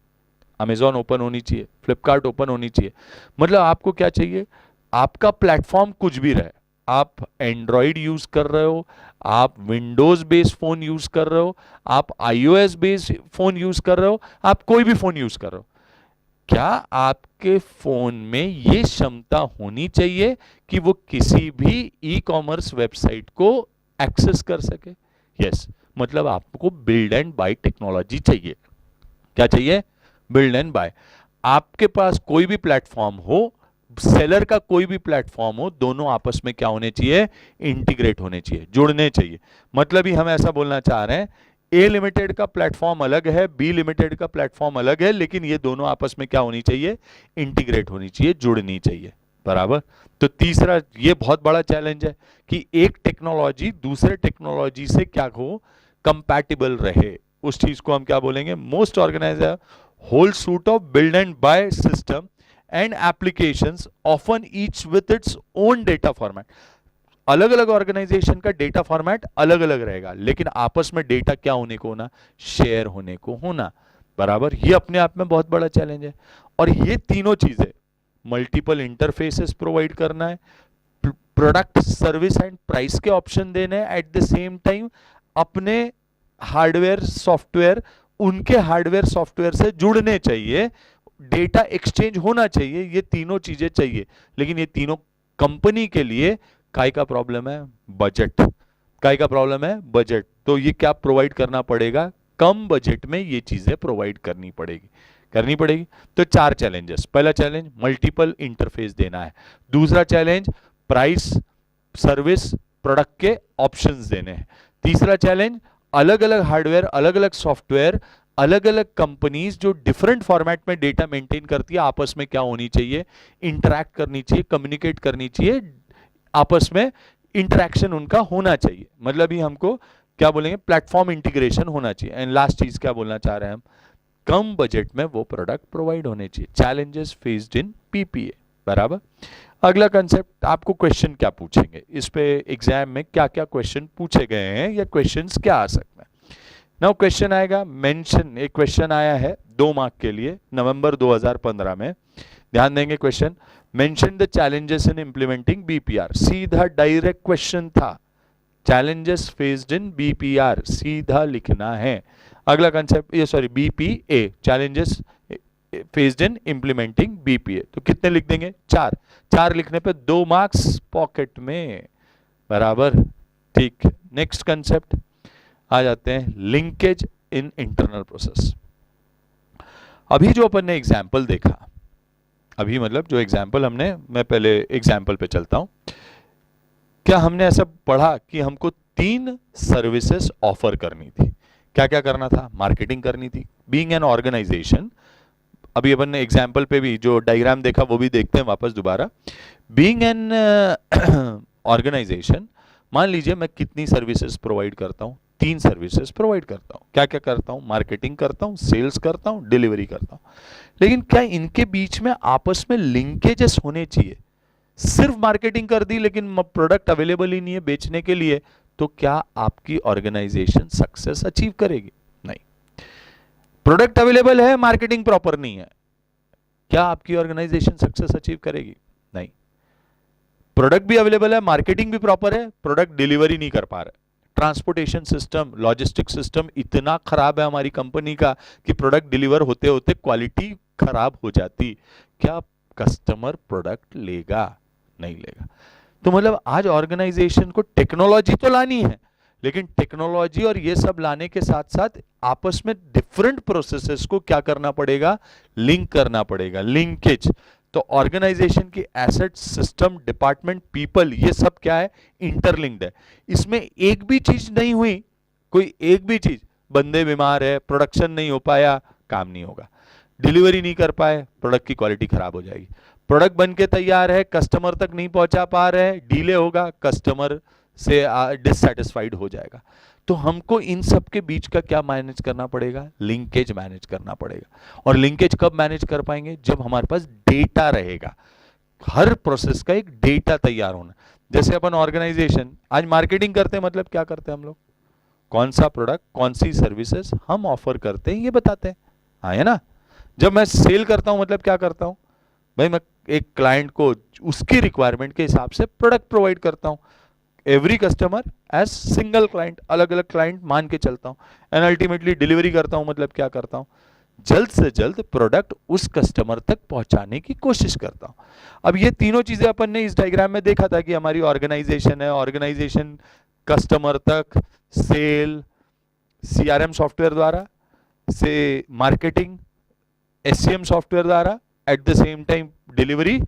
अमेजॉन ओपन होनी चाहिए, फ्लिपकार्ट ओपन होनी चाहिए। मतलब आपको क्या चाहिए, आपका प्लेटफॉर्म कुछ भी रहे, आप एंड्रॉइड यूज कर रहे हो, आप विंडोज बेस्ड फोन यूज कर रहे हो, आप आईओएस बेस्ड फोन यूज कर रहे हो, आप कोई भी फोन यूज कर रहे हो, क्या आपके फोन में ये क्षमता होनी चाहिए कि वो किसी भी ई कॉमर्स वेबसाइट को एक्सेस कर सके? यस, मतलब आपको बिल्ड एंड बाय टेक्नोलॉजी चाहिए। क्या चाहिए? Build and buy. आपके पास कोई भी प्लेटफॉर्म हो, सेलर का कोई भी प्लेटफॉर्म हो, दोनों आपस में क्या होने चाहिए, इंटीग्रेट होने चाहिए, जुड़ने चाहिए। मतलब ही हम ऐसा बोलना चाह रहे हैं, ए लिमिटेड का प्लेटफॉर्म अलग है, बी लिमिटेड का प्लेटफॉर्म अलग है, लेकिन ये दोनों आपस में क्या होनी चाहिए, इंटीग्रेट होनी चाहिए, जुड़नी चाहिए, बराबर। तो तीसरा, ये बहुत बड़ा चैलेंज है कि एक टेक्नोलॉजी दूसरे टेक्नोलॉजी से क्या हो, कंपैटिबल रहे। उस चीज को हम क्या बोलेंगे, most organiser whole suite of build and buy system and applications often each with its own data format। अलग अलग ऑर्गेनाइजेशन का डेटा फॉर्मेट अलग अलग रहेगा, लेकिन आपस में डेटा क्या होने को होना, शेयर होने को होना, बराबर। ये अपने आप में बहुत बड़ा चैलेंज है। और ये तीनों चीजें, मल्टीपल इंटरफेसेस प्रोवाइड करना है, प्रोडक्ट, सर्विस एंड प्राइस के ऑप्शन देने हैं, एट द सेम टाइम अपने हार्डवेयर, सॉफ्टवेयर उनके हार्डवेयर सॉफ्टवेयर से जुड़ने चाहिए, डेटा एक्सचेंज होना चाहिए, ये तीनों चीजें चाहिए। लेकिन ये तीनों कंपनी के लिए काय का प्रॉब्लम है, बजट। काय का प्रॉब्लम है, बजट। तो ये क्या प्रोवाइड करना पड़ेगा, कम बजट में ये चीजें प्रोवाइड करनी पड़ेगी। तो 4 चैलेंजेस। पहला चैलेंज मल्टीपल इंटरफेस देना है, दूसरा चैलेंज प्राइस, सर्विस, प्रोडक्ट के ऑप्शंस देने हैं। तीसरा चैलेंज, अलग अलग हार्डवेयर, अलग अलग सॉफ्टवेयर, अलग अलग कंपनीज जो डिफरेंट फॉर्मेट में डेटा मेंटेन करती है, आपस में क्या होनी चाहिए, इंटरैक्ट करनी चाहिए, कम्युनिकेट करनी चाहिए, आपस में इंटरैक्शन उनका होना चाहिए। मतलब ही हमको क्या बोलेंगे, प्लेटफॉर्म इंटीग्रेशन होना चाहिए। एंड लास्ट चीज क्या बोलना चाह रहे हैं हम, कम बजट में वो प्रोडक्ट प्रोवाइड होने चाहिए। चैलेंजेस फेस्ड इन पीपीए, बराबर। अगला कंसेप्ट, आपको क्वेश्चन क्या पूछेंगे, इस पे एग्जाम में क्या क्या क्वेश्चन पूछे गए हैं या क्वेश्चंस क्या आ सकते हैं। नाउ क्वेश्चन आएगा, मेंशन, एक क्वेश्चन आया है 2 मार्क के लिए नवंबर 2015 में, ध्यान देंगे question, mention the challenges in implementing BPR. सीधा डायरेक्ट क्वेश्चन था, चैलेंजेस फेस्ड इन बीपीआर, सीधा लिखना है। अगला कंसेप्ट, ये sorry BPA, challenges faced in implementing BPA, तो कितने लिख देंगे, 4। 4 लिखने पे 2 मार्क्स पॉकेट में, बराबर, ठीक। नेक्स्ट कंसेप्ट आ जाते हैं, लिंकेज इन इंटरनल प्रोसेस। अभी जो अपन ने एग्जाम्पल देखा, अभी मतलब जो एग्जाम्पल हमने, मैं पहले एग्जाम्पल पे चलता हूं। क्या हमने ऐसा पढ़ा कि हमको 3 सर्विसेज ऑफर करनी थी, क्या क्या करना था, मार्केटिंग करनी थी, बीइंग एन ऑर्गेनाइजेशन। अभी अपन ने एग्जाम्पल पे भी जो डायग्राम देखा वो भी देखते हैं वापस दोबारा। बीइंग एन ऑर्गेनाइजेशन, मान लीजिए मैं कितनी सर्विसेज प्रोवाइड करता हूं, 3 सर्विसेज प्रोवाइड करता हूं। क्या क्या करता हूं, मार्केटिंग करता हूं, सेल्स करता हूं, डिलीवरी करता हूं। लेकिन क्या इनके बीच में आपस में लिंकेजेस होने चाहिए? सिर्फ मार्केटिंग कर दी लेकिन प्रोडक्ट अवेलेबल ही नहीं है बेचने के लिए, तो क्या आपकी ऑर्गेनाइजेशन सक्सेस अचीव करेगी? नहीं। प्रोडक्ट अवेलेबल है, मार्केटिंग प्रॉपर नहीं है, क्या आपकी ऑर्गेनाइजेशन सक्सेस अचीव करेगी? नहीं। प्रोडक्ट भी अवेलेबल है, मार्केटिंग भी प्रॉपर है, प्रोडक्ट डिलीवरी नहीं कर पा रहे, ट्रांसपोर्टेशन सिस्टम, लॉजिस्टिक सिस्टम इतना खराब है हमारी कंपनी का कि प्रोडक्ट डिलीवर होते होते क्वालिटी खराब हो जाती, क्या कस्टमर प्रोडक्ट लेगा? नहीं लेगा। तो मतलब आज ऑर्गेनाइजेशन को टेक्नोलॉजी तो लानी है, लेकिन टेक्नोलॉजी और ये सब लाने के साथ साथ आपस में डिफरेंट प्रोसेसेस को क्या करना पड़ेगा, लिंक करना पड़ेगा, लिंकेज। तो ऑर्गेनाइजेशन की एसेट, सिस्टम, डिपार्टमेंट, पीपल, ये सब क्या है, इंटरलिंक्ड है। इसमें एक भी चीज नहीं हुई, कोई एक भी चीज, बंदे बीमार है, प्रोडक्शन नहीं हो पाया, काम नहीं होगा, डिलीवरी नहीं कर पाए, प्रोडक्ट की क्वालिटी खराब हो जाएगी, प्रोडक्ट बन के तैयार है, कस्टमर तक नहीं पहुंचा पा रहे, डिले होगा, कस्टमर से डिससेटिस्फाइड हो जाएगा। तो हमको इन सब के बीच का क्या मैनेज करना पड़ेगा, लिंकेज मैनेज करना पड़ेगा। और लिंकेज कब मैनेज कर पाएंगे, जब हमारे पास डेटा रहेगा, हर प्रोसेस का एक डेटा तैयार होना। जैसे अपन ऑर्गेनाइजेशन आज मार्केटिंग करते हैं, मतलब क्या करते हैं हम लोग, कौन सा प्रोडक्ट, कौन सी सर्विसेज हम ऑफर करते हैं ये बताते हैं, हाँ है ना। जब मैं सेल करता हूं मतलब क्या करता हूं भाई, मैं एक क्लाइंट को उसकी रिक्वायरमेंट के हिसाब से प्रोडक्ट प्रोवाइड करता हूं, every customer as single client, अलग अलग क्लाइंट मान के चलता हूं। एंड अल्टीमेटली डिलीवरी करता हूं, मतलब क्या करता हूं, जल्द से जल्द प्रोडक्ट उस कस्टमर तक पहुंचाने की कोशिश करता हूं। अब ये तीनों चीजें अपन ने इस डायग्राम में देखा था कि हमारी ऑर्गेनाइजेशन है, ऑर्गेनाइजेशन कस्टमर तक सेल सीआरएम सॉफ्टवेयर द्वारा, से मार्केटिंग एससीएम सॉफ्टवेयर द्वारा, eight the same time delivery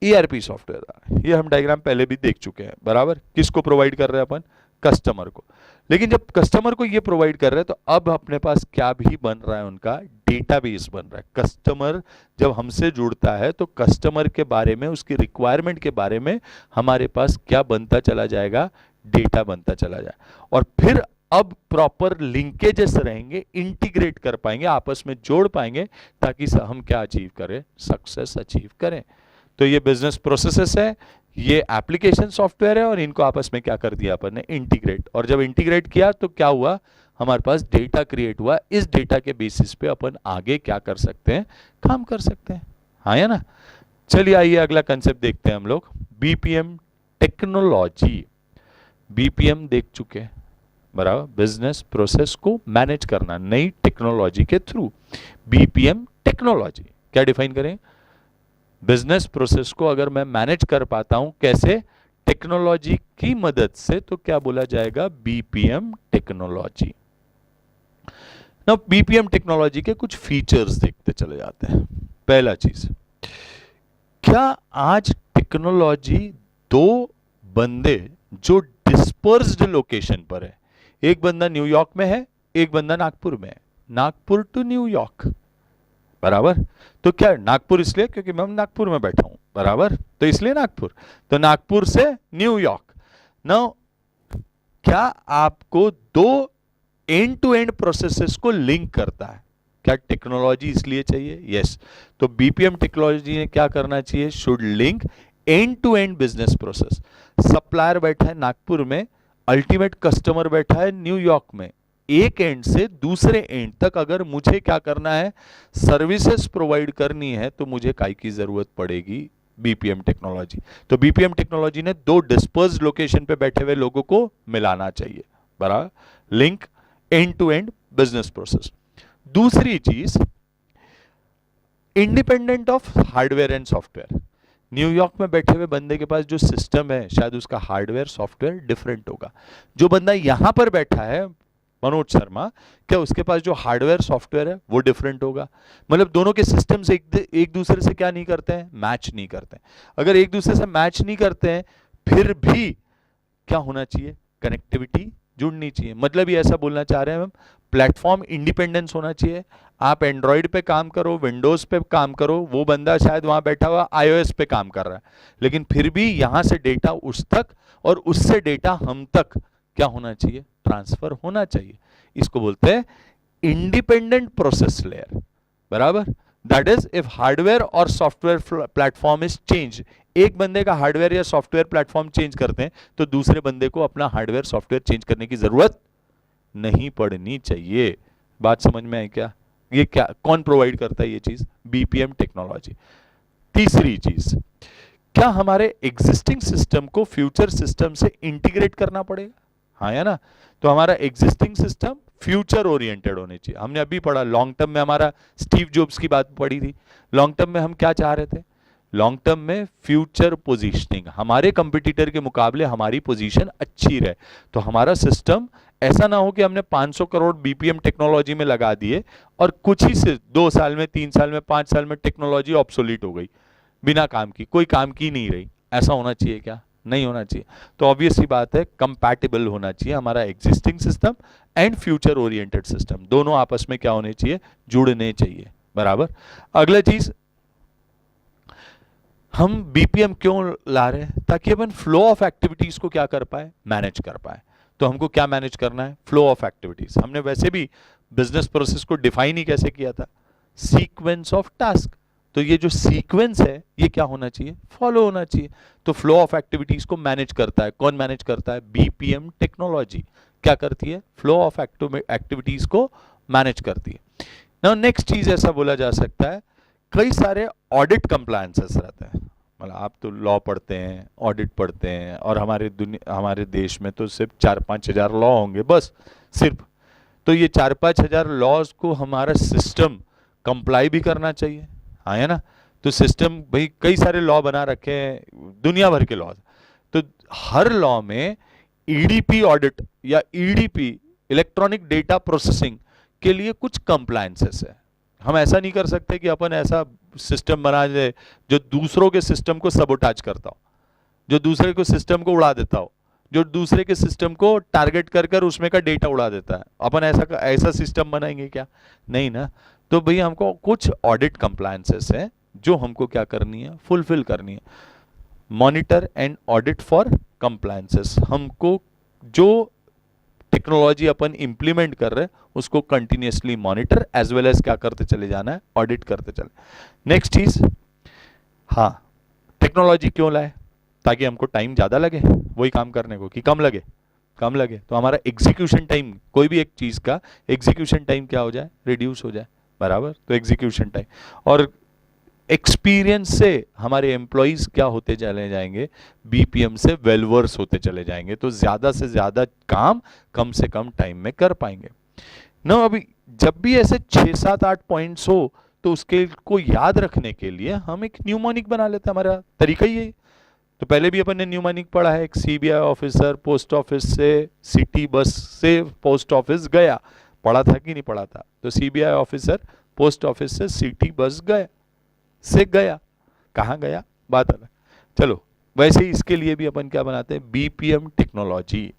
ERP software द्वारा। ये हम डायग्राम पहले भी देख चुके हैं, बराबर। किसको प्रोवाइड कर रहे हैं अपन, कस्टमर को। लेकिन जब कस्टमर को ये प्रोवाइड कर रहे हैं तो अब अपने पास क्या भी बन रहा है, उनका डेटाबेस बन रहा है। कस्टमर जब हमसे जुड़ता है तो कस्टमर के बारे में, उसकी रिक्वायरमेंट के बारे में हमारे पास क्या बनता चला जाएगा, डेटा बनता चला जाएगा। और फिर अब प्रॉपर लिंकेजेस रहेंगे, इंटीग्रेट कर पाएंगे, आपस में जोड़ पाएंगे, ताकि हम क्या अचीव करें, सक्सेस अचीव करें। तो ये बिजनेस प्रोसेसेस है, ये एप्लीकेशन सॉफ्टवेयर है, और इनको आपस में क्या कर दिया अपन ने, इंटीग्रेट। और जब इंटीग्रेट किया तो क्या हुआ, हमारे पास डेटा क्रिएट हुआ। इस डेटा के बेसिस पे अपन आगे क्या कर सकते हैं, काम कर सकते हैं, हाँ या ना। चलिए आइए अगला कंसेप्ट देखते हैं हम लोग, बीपीएम टेक्नोलॉजी। बीपीएम देख चुके हैं, बराबर, बिजनेस प्रोसेस को मैनेज करना नई टेक्नोलॉजी के थ्रू। बीपीएम टेक्नोलॉजी क्या डिफाइन करें, बिजनेस प्रोसेस को अगर मैं मैनेज कर पाता हूं कैसे, टेक्नोलॉजी की मदद से, तो क्या बोला जाएगा, बीपीएम टेक्नोलॉजी। ना बीपीएम टेक्नोलॉजी के कुछ फीचर्स देखते चले जाते हैं। पहला चीज, क्या आज टेक्नोलॉजी 2 बंदे जो डिस्पर्स्ड लोकेशन पर है, एक बंदा न्यूयॉर्क में है, एक बंदा नागपुर में है, नागपुर टू न्यूयॉर्क, बराबर। तो क्या नागपुर इसलिए क्योंकि मैं नागपुर में बैठा हूं, बराबर, तो इसलिए नागपुर, तो नागपुर से न्यूयॉर्क। नाउ क्या आपको दो एंड टू एंड प्रोसेसेस को लिंक करता है, क्या टेक्नोलॉजी इसलिए चाहिए? यस। तो बीपीएम टेक्नोलॉजी ने क्या करना चाहिए? Should link end to end business process. Supplier बैठा है नागपुर में, अल्टीमेट कस्टमर बैठा है न्यूयॉर्क में, एक एंड से दूसरे एंड तक अगर मुझे क्या करना है, सर्विसेज प्रोवाइड करनी है, तो मुझे काय की जरूरत पड़ेगी? BPM technology. तो बीपीएम टेक्नोलॉजी ने दो डिस्पर्स लोकेशन पे बैठे हुए लोगों को मिलाना चाहिए, बराबर, link end to end business process. दूसरी चीज, independent of hardware and software. New York में बैठे हुए बंदे के पास जो सिस्टम है, शायद उसका हार्डवेयर सॉफ्टवेयर डिफरेंट होगा। जो बंदा यहां पर बैठा है, मनोज शर्मा, क्या उसके पास जो हार्डवेयर सॉफ्टवेयर है वो डिफरेंट होगा? मतलब दोनों के सिस्टम्स एक दूसरे से क्या नहीं करते हैं? मैच नहीं करते हैं। अगर एक दूसरे से मैच नहीं करते हैं, फिर भी क्या होना चाहिए? कनेक्टिविटी जुड़नी चाहिए। मतलब ये ऐसा बोलना चाह रहे हैं हम, प्लेटफॉर्म इंडिपेंडेंस होना चाहिए। आप एंड्रॉइड पे काम करो, विंडोज पे काम करो, वो बंदा शायद वहां बैठा हुआ आईओएस पे काम कर रहा है, लेकिन फिर भी यहां से डेटा उस तक और उससे डेटा हम तक क्या होना चाहिए? ट्रांसफर होना चाहिए। इसको बोलते हैं इंडिपेंडेंट प्रोसेस लेयर, बराबर। दैट इज इफ हार्डवेयर और सॉफ्टवेयर प्लेटफॉर्म इज चेंज। एक बंदे का हार्डवेयर या सॉफ्टवेयर प्लेटफॉर्म चेंज करते हैं तो दूसरे बंदे को अपना हार्डवेयर सॉफ्टवेयर चेंज करने की जरूरत नहीं पड़नी चाहिए। बात समझ में आई क्या? ये क्या, कौन प्रोवाइड करता है ये चीज? BPM technology. तीसरी चीज, क्या हमारे एग्जिस्टिंग सिस्टम को फ्यूचर सिस्टम से इंटीग्रेट करना पड़ेगा? हाँ या ना? तो हमारा एग्जिस्टिंग सिस्टम फ्यूचर ओरिएंटेड होने चाहिए। हमने अभी पढ़ा लॉन्ग टर्म में, हमारा स्टीव जॉब्स की बात पढ़ी थी। लॉन्ग टर्म में हम क्या चाह रहे थे? लॉन्ग टर्म में फ्यूचर पोजीशनिंग, हमारे कंपटीटर के मुकाबले हमारी पोजीशन अच्छी रहे। तो हमारा सिस्टम ऐसा ना हो कि हमने 500 करोड़ बीपीएम टेक्नोलॉजी में लगा दिए और कुछ ही से 2 साल में, 3 साल में, 5 साल में टेक्नोलॉजी ऑब्सोलीट हो गई, बिना काम की, कोई काम की नहीं रही। ऐसा होना चाहिए क्या? नहीं होना चाहिए। तो ऑब्वियस सी बात है, कंपैटिबल होना चाहिए हमारा existing system and future oriented system, दोनों आपस में क्या होने चाहिए? जुड़ने चाहिए, बराबर। अगला चीज, हम बीपीएम क्यों ला रहे हैं? ताकि अपन फ्लो ऑफ एक्टिविटीज को क्या कर पाए? मैनेज कर पाए। तो हमको क्या मैनेज करना है? Flow of activities. हमने वैसे भी बिजनेस प्रोसेस को डिफाइन ही कैसे किया था? Sequence of task. तो ये जो सीक्वेंस है ये क्या होना चाहिए? फॉलो होना चाहिए। तो फ्लो ऑफ एक्टिविटीज को मैनेज करता है कौन? मैनेज करता है बीपीएम टेक्नोलॉजी। क्या करती है? फ्लो ऑफ एक्टिविटीज को मैनेज करती है। नाउ नेक्स्ट चीज ऐसा बोला जा सकता है, कई सारे ऑडिट कंप्लायंसेस रहते हैं। मतलब आप तो लॉ पढ़ते हैं, ऑडिट पढ़ते हैं, और हमारे देश में तो सिर्फ 4-5 हजार लॉ होंगे बस, सिर्फ। तो ये 4-5 हजार लॉज को हमारा सिस्टम कंप्लाई भी करना चाहिए, हाँ है ना? तो सिस्टम, भाई कई सारे लॉ बना रखे हैं, दुनिया भर के लॉ। तो हर लॉ में ईडीपी ऑडिट या ईडीपी, इलेक्ट्रॉनिक डेटा प्रोसेसिंग के लिए कुछ कंप्लायंसेस है। हम ऐसा नहीं कर सकते कि अपन ऐसा सिस्टम बना दे जो दूसरों के सिस्टम को सबोटाज करता हो, जो दूसरे को सिस्टम को उड़ा देता हो, जो दूसरे के सिस्टम को टारगेट कर कर उसमें का डेटा उड़ा देता है। अपन ऐसा सिस्टम बनाएंगे क्या? नहीं ना। तो भैया हमको कुछ ऑडिट कंप्लायंसेस है जो हमको क्या करनी है? फुलफिल करनी है। Monitor and audit for compliances. हमको जो टेक्नोलॉजी अपन इंप्लीमेंट कर रहे हैं उसको continuously monitor as well as क्या करते चले जाना है? ऑडिट करते चले। नेक्स्ट चीज, हाँ, टेक्नोलॉजी क्यों लाए? ताकि हमको टाइम ज्यादा लगे वही काम करने को, कि कम लगे? कम लगे। तो हमारा एग्जीक्यूशन टाइम, कोई भी एक चीज का एग्जीक्यूशन टाइम क्या हो जाए? रिड्यूस हो जाए, बराबर। तो एग्जीक्यूशन टाइम और एक्सपीरियंस से हमारे एम्प्लॉइज क्या होते चले जाएंगे? बीपीएम से वेलवर्स होते चले जाएंगे। तो ज्यादा से ज्यादा काम कम से कम टाइम में कर पाएंगे ना। अभी जब भी ऐसे 6-7-8 पॉइंट्स हो तो उसके को याद रखने के लिए हम एक न्यूमोनिक बना लेते हैं। हमारा तरीका ही है। तो पहले भी अपन ने न्यूमोनिक पढ़ा है। एक सीबीआई ऑफिसर पोस्ट ऑफिस से सिटी बस से पोस्ट ऑफिस गया, पढ़ा था कि नहीं पढ़ा था? तो सीबीआई ऑफिसर पोस्ट ऑफिस से सिटी बस गया, कहां गया बात अलग। चलो वैसे ही इसके लिए भी अपन क्या बनाते हैं, BPM technology,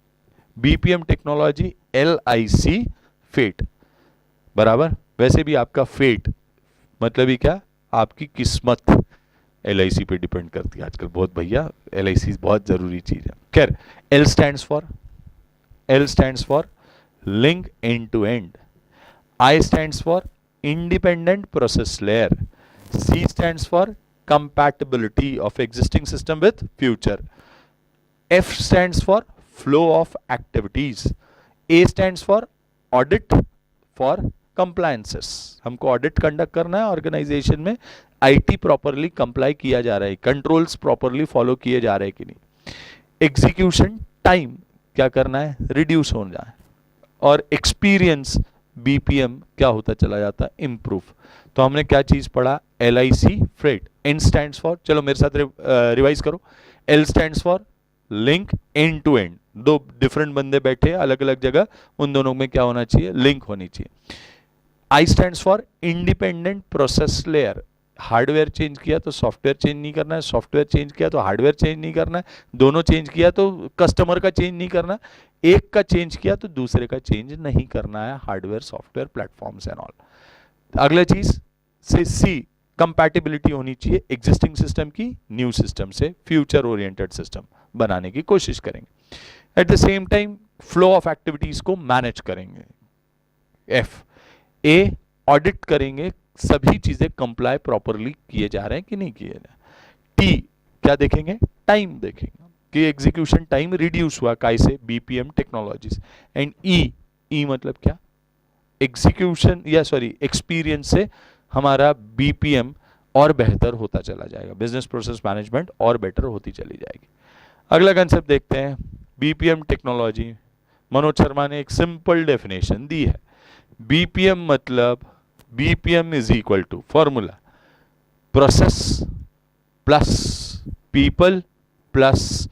BPM technology LIC फेट, बराबर। वैसे भी आपका फेट मतलब ही क्या, आपकी किस्मत LIC पे डिपेंड करती है आजकल बहुत भैया, LIC बहुत जरूरी चीज है। खैर, L stands for link end to end, I stands for independent process layer, C stands for compatibility of existing system with future, F stands for flow of activities, A stands for audit for compliances, हमको audit conduct करना है organisation में, IT properly comply किया जा रहा है, controls properly follow किए जा रहे हैं कि नहीं, एग्जीक्यूशन टाइम क्या करना है, रिड्यूस हो जाए, और एक्सपीरियंस BPM क्या होता चला जाता है, इंप्रूव। तो हमने क्या चीज पढ़ा, LIC फ्रेट, N स्टैंड्स फॉर, चलो मेरे साथ रिवाइज करो, L stands for link end to end, दो डिफरेंट बंदे बैठे अलग अलग जगह, उन दोनों में क्या होना चाहिए, लिंक होनी चाहिए। I stands for independent process layer, hardware change किया तो सॉफ्टवेयर चेंज नहीं करना है, सॉफ्टवेयर चेंज किया तो हार्डवेयर चेंज नहीं करना है, दोनों चेंज किया तो कस्टमर का चेंज नहीं करना, एक का चेंज किया तो दूसरे का चेंज नहीं करना है, hardware software platforms and all. अगला चीज से C, कंपैटिबिलिटी होनी चाहिए एग्जिस्टिंग सिस्टम की न्यू सिस्टम से, फ्यूचर ओरिएंटेड सिस्टम बनाने की कोशिश करेंगे। Eight the same time flow of activities को मैनेज करेंगे, F। A, ऑडिट करेंगे सभी चीजें कंप्लाई प्रॉपरली किए जा रहे हैं कि नहीं किए जा रहे। T, क्या देखेंगे, टाइम देखेंगे कि एग्जीक्यूशन टाइम रिड्यूस हुआ काय से, बीपीएम टेक्नोलॉजीज। एंड E मतलब क्या, एग्जीक्यूशन या सॉरी एक्सपीरियंस से हमारा बीपीएम और बेहतर होता चला जाएगा, बिजनेस प्रोसेस मैनेजमेंट और बेटर होती चली जाएगी। अगला कंसेप्ट देखते हैं, बीपीएम टेक्नोलॉजी। मनोज शर्मा ने एक सिंपल डेफिनेशन दी है, बीपीएम मतलब BPM is equal to formula process plus people plus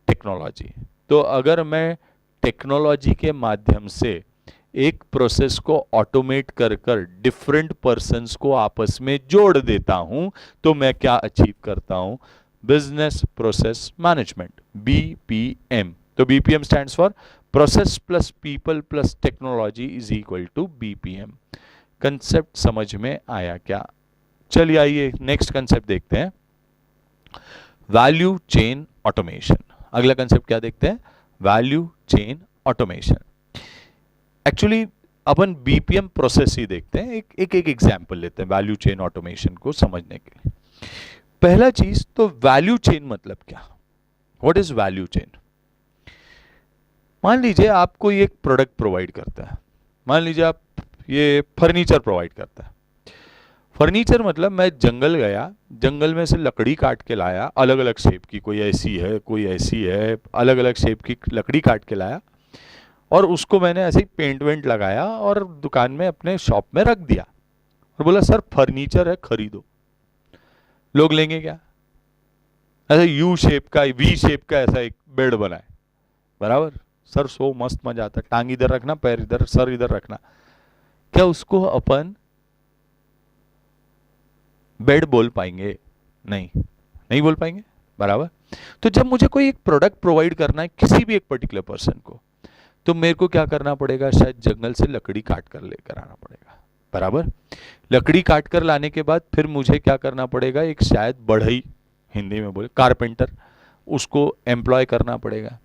technology. तो अगर मैं टेक्नोलॉजी के माध्यम से एक प्रोसेस को ऑटोमेट कर कर डिफरेंट पर्सन्स को आपस में जोड़ देता हूं तो मैं क्या अचीव करता हूं, बिजनेस प्रोसेस मैनेजमेंट, बीपीएम। तो BPM stands for process plus people plus technology is equal to BPM. Concept समझ में आया क्या? चलिए आइए नेक्स्ट कंसेप्ट देखते हैं, वैल्यू चेन ऑटोमेशन। अगला कंसेप्ट क्या देखते हैं, वैल्यू चेन ऑटोमेशन। एक्चुअली अपन बीपीएम प्रोसेस ही देखते हैं, एक एग्जांपल लेते हैं वैल्यू चेन ऑटोमेशन को समझने के लिए। पहला चीज तो वैल्यू चेन मतलब क्या, व्हाट इज वैल्यू चेन। मान लीजिए आप कोई एक प्रोडक्ट प्रोवाइड करता है, मान लीजिए आप ये फर्नीचर प्रोवाइड करता है। फर्नीचर मतलब मैं जंगल गया, जंगल में से लकड़ी काट के लाया, अलग अलग शेप की, कोई ऐसी है कोई ऐसी है, अलग अलग शेप की लकड़ी काट के लाया और उसको मैंने ऐसे ही पेंट वेंट लगाया और दुकान में अपने शॉप में रख दिया और बोला सर फर्नीचर है खरीदो। लोग लेंगे क्या? ऐसा यू शेप का, वी शेप का ऐसा एक बेड बनाए, बराबर सर, सो मस्त मजा आता, टांग इधर रखना, पैर इधर, सर इधर रखना, क्या उसको अपन बेड बोल पाएंगे? नहीं बोल पाएंगे, बराबर। तो जब मुझे कोई एक प्रोडक्ट प्रोवाइड करना है किसी भी एक पर्टिकुलर पर्सन को, तो मेरे को क्या करना पड़ेगा, शायद जंगल से लकड़ी काट कर लेकर आना पड़ेगा, बराबर। लकड़ी काट कर लाने के बाद फिर मुझे क्या करना पड़ेगा, एक शायद बढ़ई, हिंदी में बोले कारपेंटर, उसको एम्प्लॉय करना पड़ेगा।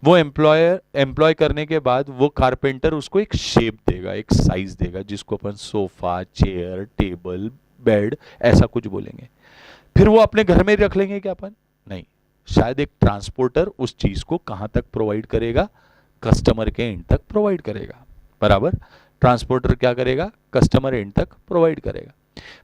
वो एम्प्लॉय करने के बाद वो कारपेंटर उसको एक शेप देगा, एक साइज देगा, जिसको अपन सोफा, चेयर, टेबल, बेड ऐसा कुछ बोलेंगे। फिर वो अपने घर में रख लेंगे क्या अपन? नहीं, शायद एक ट्रांसपोर्टर उस चीज को कहां तक प्रोवाइड करेगा, कस्टमर के एंड तक प्रोवाइड करेगा, बराबर। ट्रांसपोर्टर क्या करेगा, कस्टमर एंड तक प्रोवाइड करेगा।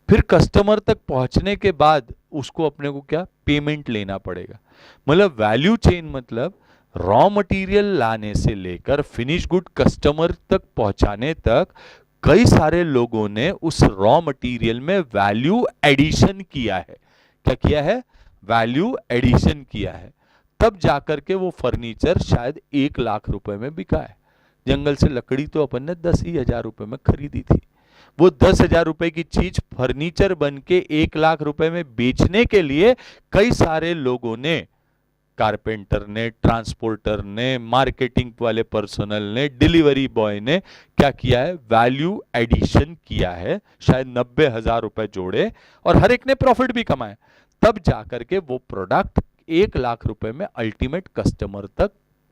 फिर कस्टमर तक पहुंचने के बाद उसको अपने को क्या पेमेंट लेना पड़ेगा। मतलब वैल्यू चेन मतलब रॉ मटेरियल लाने से लेकर फिनिश गुड कस्टमर तक पहुंचाने तक कई सारे लोगों ने उस रॉ मटेरियल में वैल्यू एडिशन किया है। क्या किया है? वैल्यू एडिशन किया है, तब जाकर के वो फर्नीचर शायद 1 लाख रुपए में बिका है। जंगल से लकड़ी तो अपन ने 10,000 रुपए में खरीदी थी, वो 10,000 रुपए की चीज फर्नीचर बन के 1 लाख रुपए में बेचने के लिए कई सारे लोगों ने कारपेंटर ने, ट्रांसपोर्टर ने, मार्केटिंग वाले पर्सनल ने, डिलीवरी बॉय ने क्या किया है, वैल्यू एडिशन किया है, शायद 90,000 रुपए जोड़े और हर एक ने प्रॉफिट भी कमाए, तब जाकर के वो प्रोडक्ट 1,00,000 रुपए में अल्टीमेट कस्टमर तक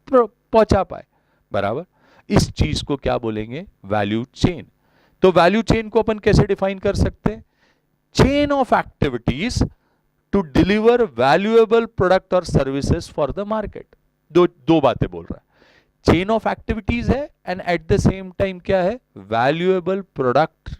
पहुंचा पाए। बराबर, इस चीज को क्या बोलेंगे, वैल्यू चेन। तो वैल्यू चेन को अपन कैसे डिफाइन कर सकते हैं, chain of activities to deliver valuable product और सर्विसेज फॉर द मार्केट। दो बातें बोल रहा है, चेन ऑफ एक्टिविटीज है and at the same time क्या है, वैल्यूएबल प्रोडक्ट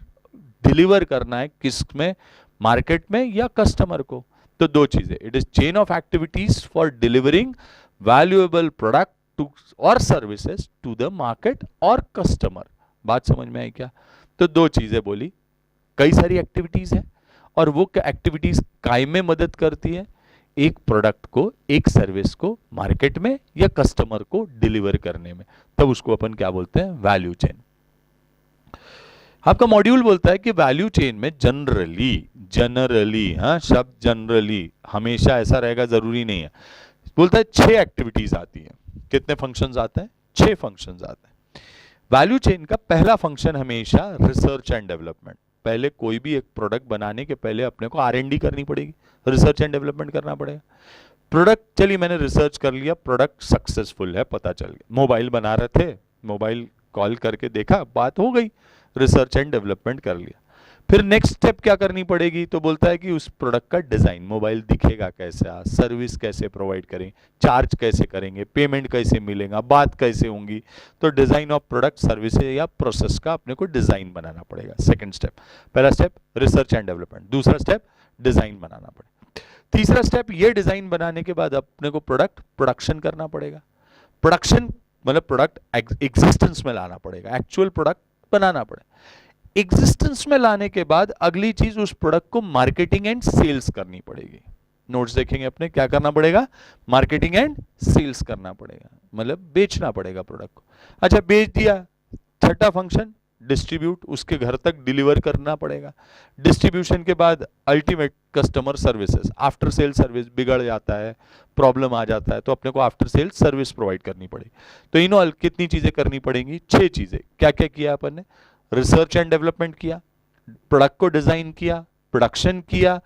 डिलीवर करना है, किस में, मार्केट में या कस्टमर को। तो दो चीजें, it is chain of activities for delivering valuable product to और सर्विसेज टू द मार्केट और कस्टमर। बात समझ में आई क्या? तो दो चीजें बोली, कई सारी एक्टिविटीज है और वो एक्टिविटीज काय में मदद करती है, एक प्रोडक्ट को, एक सर्विस को मार्केट में या कस्टमर को डिलीवर करने में, तब उसको अपन क्या बोलते हैं, वैल्यू चेन। आपका मॉड्यूल बोलता है कि वैल्यू चेन में जनरली शब्द जनरली हमेशा ऐसा रहेगा जरूरी नहीं है, बोलता है 6 एक्टिविटीज आती है। कितने फंक्शंस आते हैं, 6 फंक्शंस आते हैं। वैल्यू चेन का पहला फंक्शन हमेशा रिसर्च एंड डेवलपमेंट। पहले कोई भी एक प्रोडक्ट बनाने के पहले अपने को R&D करनी पड़ेगी, रिसर्च एंड डेवलपमेंट करना पड़ेगा। प्रोडक्ट, चलिए मैंने रिसर्च कर लिया, प्रोडक्ट सक्सेसफुल है, पता चल गया। मोबाइल बना रहे थे, मोबाइल कॉल करके देखा, बात हो गई, रिसर्च एंड डेवलपमेंट कर लिया। फिर नेक्स्ट स्टेप क्या करनी पड़ेगी, तो बोलता है कि उस प्रोडक्ट का डिजाइन, मोबाइल दिखेगा कैसा, सर्विस कैसे प्रोवाइड करें, चार्ज कैसे करेंगे, पेमेंट कैसे मिलेगा, बात कैसे होंगी। तो डिजाइन ऑफ प्रोडक्ट, सर्विस या प्रोसेस का अपने को डिजाइन बनाना पड़ेगा। सेकंड स्टेप, पहला स्टेप रिसर्च एंड डेवलपमेंट, दूसरा स्टेप डिजाइन बनाना पड़ेगा, तीसरा स्टेप ये डिजाइन बनाने के बाद अपने को प्रोडक्ट प्रोडक्शन करना पड़ेगा। प्रोडक्शन मतलब प्रोडक्ट एग्जिस्टेंस में लाना पड़ेगा, एक्चुअल प्रोडक्ट बनाना पड़ेगा। एग्जिस्टेंस में लाने के बाद अगली चीज, उस प्रोडक्ट को मार्केटिंग एंड सेल्स करनी पड़ेगी। नोट्स देखेंगे अपने, क्या करना पड़ेगा, मार्केटिंग एंड सेल्स करना पड़ेगा, मतलब बेचना पड़ेगा प्रोडक्ट को। अच्छा, बेच दिया, छठा फंक्शन डिस्ट्रीब्यूट, उसके घर तक डिलीवर करना पड़ेगा। डिस्ट्रीब्यूशन के बाद ultimate customer services, after sale service, बिगड़ जाता है, प्रॉब्लम आ जाता है तो अपने को आफ्टर सेल सर्विस प्रोवाइड करनी पड़ेगी। तो इन ऑल कितनी चीजें करनी पड़ेंगी, 6 चीजें। क्या क्या किया अपन ने, रिसर्च एंड डेवलपमेंट किया, प्रोडक्ट को डिजाइन किया, प्रोडक्शन किया,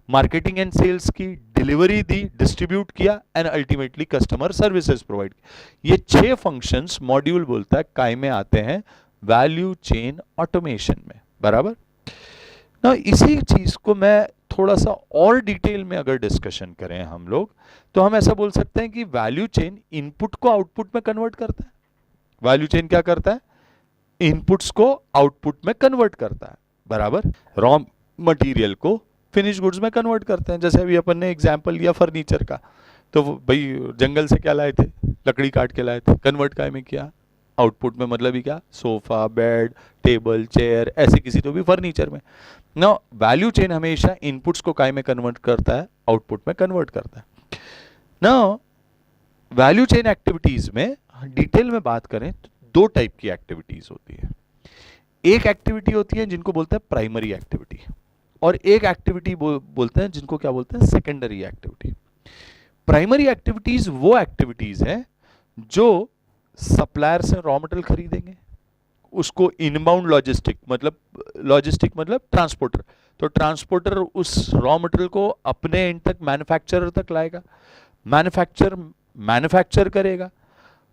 मार्केटिंग एंड सेल्स की, डिलीवरी दी, डिस्ट्रीब्यूट किया and ultimately customer services provide की। ये 6 फंक्शंस मॉड्यूल बोलता है काय में आते हैं, वैल्यू चेन ऑटोमेशन में। बराबर ना, इसी चीज को मैं थोड़ा सा और डिटेल में अगर डिस्कशन करें हम लोग, तो हम ऐसा बोल सकते हैं कि वैल्यू चेन इनपुट को आउटपुट में कन्वर्ट करता है। वैल्यू चेन क्या करता है, इनपुट्स को आउटपुट में कन्वर्ट करता है। बराबर, रॉ मटेरियल को फिनिश गुड्स में कन्वर्ट करते हैं। जैसे अभी अपन ने एग्जांपल लिया फर्नीचर का, तो भाई जंगल से क्या लाए थे, लकड़ी काट के लाए थे, कन्वर्ट काय में किया, आउटपुट में, मतलब ही क्या, सोफा, बेड, टेबल, चेयर, ऐसे किसी तो भी फर्नीचर में ना। वैल्यू चेन हमेशा इनपुट्स को काय में कन्वर्ट करता है, आउटपुट में कन्वर्ट करता है ना। वैल्यू चेन एक्टिविटीज में डिटेल में बात करें तो 2 टाइप की एक्टिविटीज होती है। एक एक्टिविटी होती है जिनको बोलते हैं प्राइमरी एक्टिविटी, और एक एक्टिविटी बोलते हैं जिनको क्या बोलते हैं, सेकेंडरी एक्टिविटी। प्राइमरी एक्टिविटीज वो एक्टिविटीज हैं जो सप्लायर से रॉ मटेरियल खरीदेंगे, उसको इनबाउंड लॉजिस्टिक मतलब ट्रांसपोर्टर, तो ट्रांसपोर्टर उस रॉ मटेरियल को अपने एंड तक मैन्युफैक्चरर तक लाएगा, मैन्युफैक्चर करेगा,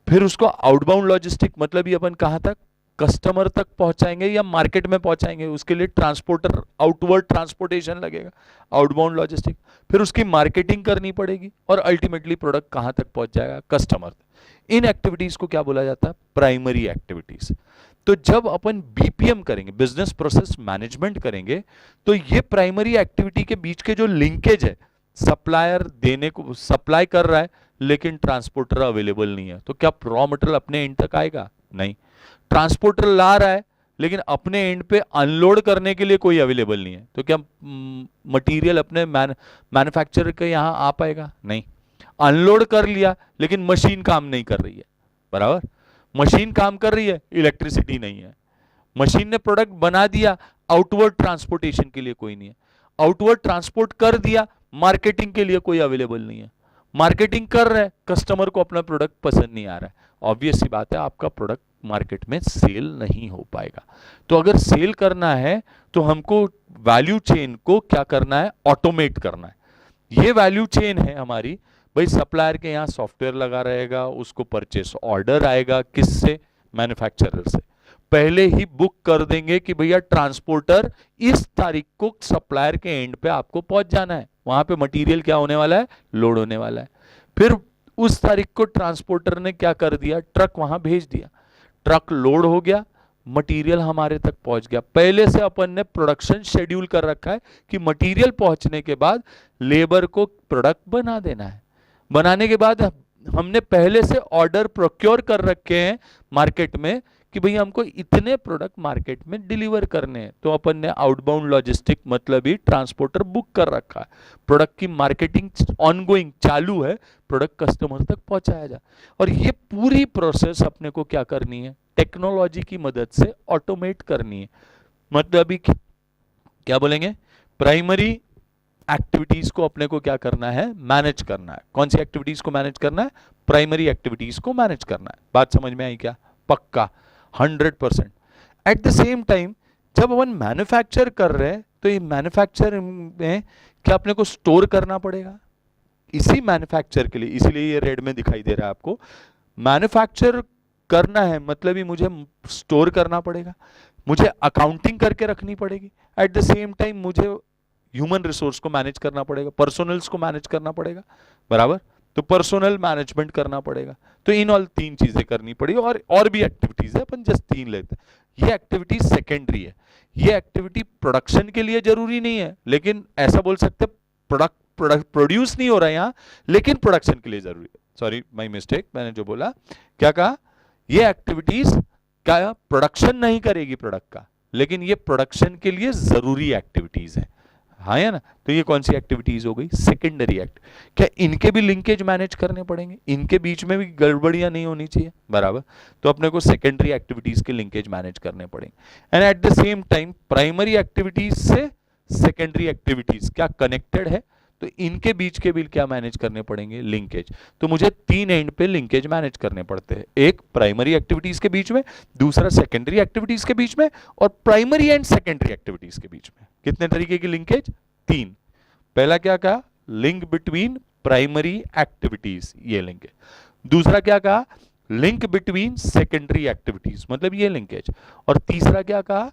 फिर उसको आउटबाउंड लॉजिस्टिक मतलब ये अपन कहां तक, कस्टमर तक पहुंचाएंगे या मार्केट में पहुंचाएंगे, उसके लिए ट्रांसपोर्टर, आउटवर्ड ट्रांसपोर्टेशन लगेगा, आउटबाउंड लॉजिस्टिक, फिर उसकी मार्केटिंग करनी पड़ेगी और अल्टीमेटली प्रोडक्ट कहां तक पहुंच जाएगा, कस्टमर तक। इन एक्टिविटीज को क्या बोला जाता है, प्राइमरी एक्टिविटीज। तो जब अपन बीपीएम करेंगे, बिजनेस प्रोसेस मैनेजमेंट करेंगे, तो ये प्राइमरी एक्टिविटी के बीच के जो लिंकेज है, सप्लायर देने को सप्लाई कर रहा है लेकिन ट्रांसपोर्टर अवेलेबल नहीं है, तो क्या रॉ मटेरियल अपने एंड तक आएगा, नहीं। ट्रांसपोर्टर ला रहा है लेकिन अपने एंड पे अनलोड करने के लिए कोई अवेलेबल नहीं है, तो क्या मटेरियल अपने मैन्युफैक्चरर के यहां आ पाएगा, नहीं। अनलोड कर लिया लेकिन मशीन काम नहीं कर रही है, बराबर, मशीन काम कर रही है, इलेक्ट्रिसिटी नहीं है। मशीन ने प्रोडक्ट बना दिया, आउटवर्ड ट्रांसपोर्टेशन के लिए कोई नहीं है, आउटवर्ड ट्रांसपोर्ट कर दिया, मार्केटिंग के लिए कोई अवेलेबल नहीं है। मार्केटिंग कर रहे हैं, कस्टमर को अपना प्रोडक्ट पसंद नहीं आ रहा है, ऑब्वियस सी बात है आपका प्रोडक्ट मार्केट में सेल नहीं हो पाएगा। तो अगर सेल करना है तो हमको वैल्यू चेन को क्या करना है, ऑटोमेट करना है। ये वैल्यू चेन है हमारी, भाई सप्लायर के यहाँ सॉफ्टवेयर लगा रहेगा, उसको परचेस ऑर्डर आएगा किससे, मैन्युफैक्चरर से, पहले ही बुक कर देंगे कि भैया ट्रांसपोर्टर इस तारीख को सप्लायर के एंड पे आपको पहुंच जाना है, वहां पे मटेरियल क्या होने वाला है, लोड होने वाला है। फिर उस तारीख को ट्रांसपोर्टर ने क्या कर दिया, ट्रक वहां भेज दिया, ट्रक लोड हो गया, मटेरियल हमारे तक पहुंच गया। पहले से अपन ने प्रोडक्शन शेड्यूल कर रखा है कि मटेरियल पहुंचने के बाद लेबर को प्रोडक्ट बना देना है, बनाने के बाद हमने पहले से ऑर्डर प्रोक्योर कर रखे हैं मार्केट में कि भैया हमको इतने प्रोडक्ट मार्केट में डिलीवर करने हैं, तो अपन ने आउटबाउंड लॉजिस्टिक मतलब ही ट्रांसपोर्टर बुक कर रखा है, प्रोडक्ट की मार्केटिंग ऑनगोइंग चालू है, प्रोडक्ट कस्टमर तक पहुंचाया जाए। और ये पूरी प्रोसेस अपने को क्या करनी है, टेक्नोलॉजी की मदद से ऑटोमेट करनी है। मतलब अभी क्या बोलेंगे, प्राइमरी एक्टिविटीज को अपने को क्या करना है, मैनेज करना है। कौन सी एक्टिविटीज को मैनेज करना है, प्राइमरी एक्टिविटीज को मैनेज करना है। बात समझ में आई क्या, पक्का 100%। एट द सेम टाइम जब अपन मैन्युफैक्चर कर रहे हैं तो ये मैन्युफैक्चर में क्या अपने को स्टोर करना पड़ेगा, इसी मैन्युफैक्चर के लिए, इसीलिए ये रेड में दिखाई दे रहा है आपको, मैन्युफैक्चर करना है मतलब ही मुझे स्टोर करना पड़ेगा, मुझे अकाउंटिंग करके रखनी पड़ेगी, एट द सेम टाइम मुझे ह्यूमन रिसोर्स को मैनेज करना पड़ेगा, पर्सनल्स को मैनेज करना पड़ेगा, बराबर, तो पर्सनल मैनेजमेंट करना पड़ेगा। तो इन ऑल 3 चीजें करनी पड़ेगी, और भी एक्टिविटीज है, अपन जस्ट 3 लेते हैं। ये एक्टिविटी सेकेंडरी है, ये एक्टिविटी प्रोडक्शन के लिए जरूरी नहीं है, लेकिन ऐसा बोल सकते प्रोडक्ट प्रोड्यूस नहीं हो रहा है यहां, लेकिन प्रोडक्शन के लिए जरूरी है। सॉरी माय मिस्टेक, मैंने जो बोला, क्या कहा, ये एक्टिविटीज क्या प्रोडक्शन नहीं करेगी प्रोडक्ट का, लेकिन ये प्रोडक्शन के लिए जरूरी एक्टिविटीज है, हाँ या ना। तो ये कौन सी एक्टिविटीज हो गई, सेकेंडरी एक्ट। क्या इनके भी लिंकेज मैनेज करने पड़ेंगे, इनके बीच में भी गड़बड़ियां नहीं होनी चाहिए, बराबर, तो अपने को सेकेंडरी एक्टिविटीज के लिंकेज मैनेज करने पड़ेंगे। And at the same time primary activities से सेकेंडरी एक्टिविटीज क्या कनेक्टेड है, तो इनके बीच के भी क्या मैनेज करने पड़ेंगे, लिंकेज। तो मुझे 3 एंड पे लिंकेज मैनेज करने पड़ते हैं, एक प्राइमरी एक्टिविटीज के बीच में, दूसरा सेकेंडरी एक्टिविटीज के बीच में, और प्राइमरी एंड सेकेंडरी एक्टिविटीज के बीच में। कितने तरीके की लिंकेज, 3। पहला क्या कहा, लिंक बिटवीन प्राइमरी एक्टिविटीज, ये लिंकेज। दूसरा क्या कहा, लिंक बिटवीन सेकेंडरी एक्टिविटीज, मतलब ये लिंकेज। और तीसरा क्या कहा,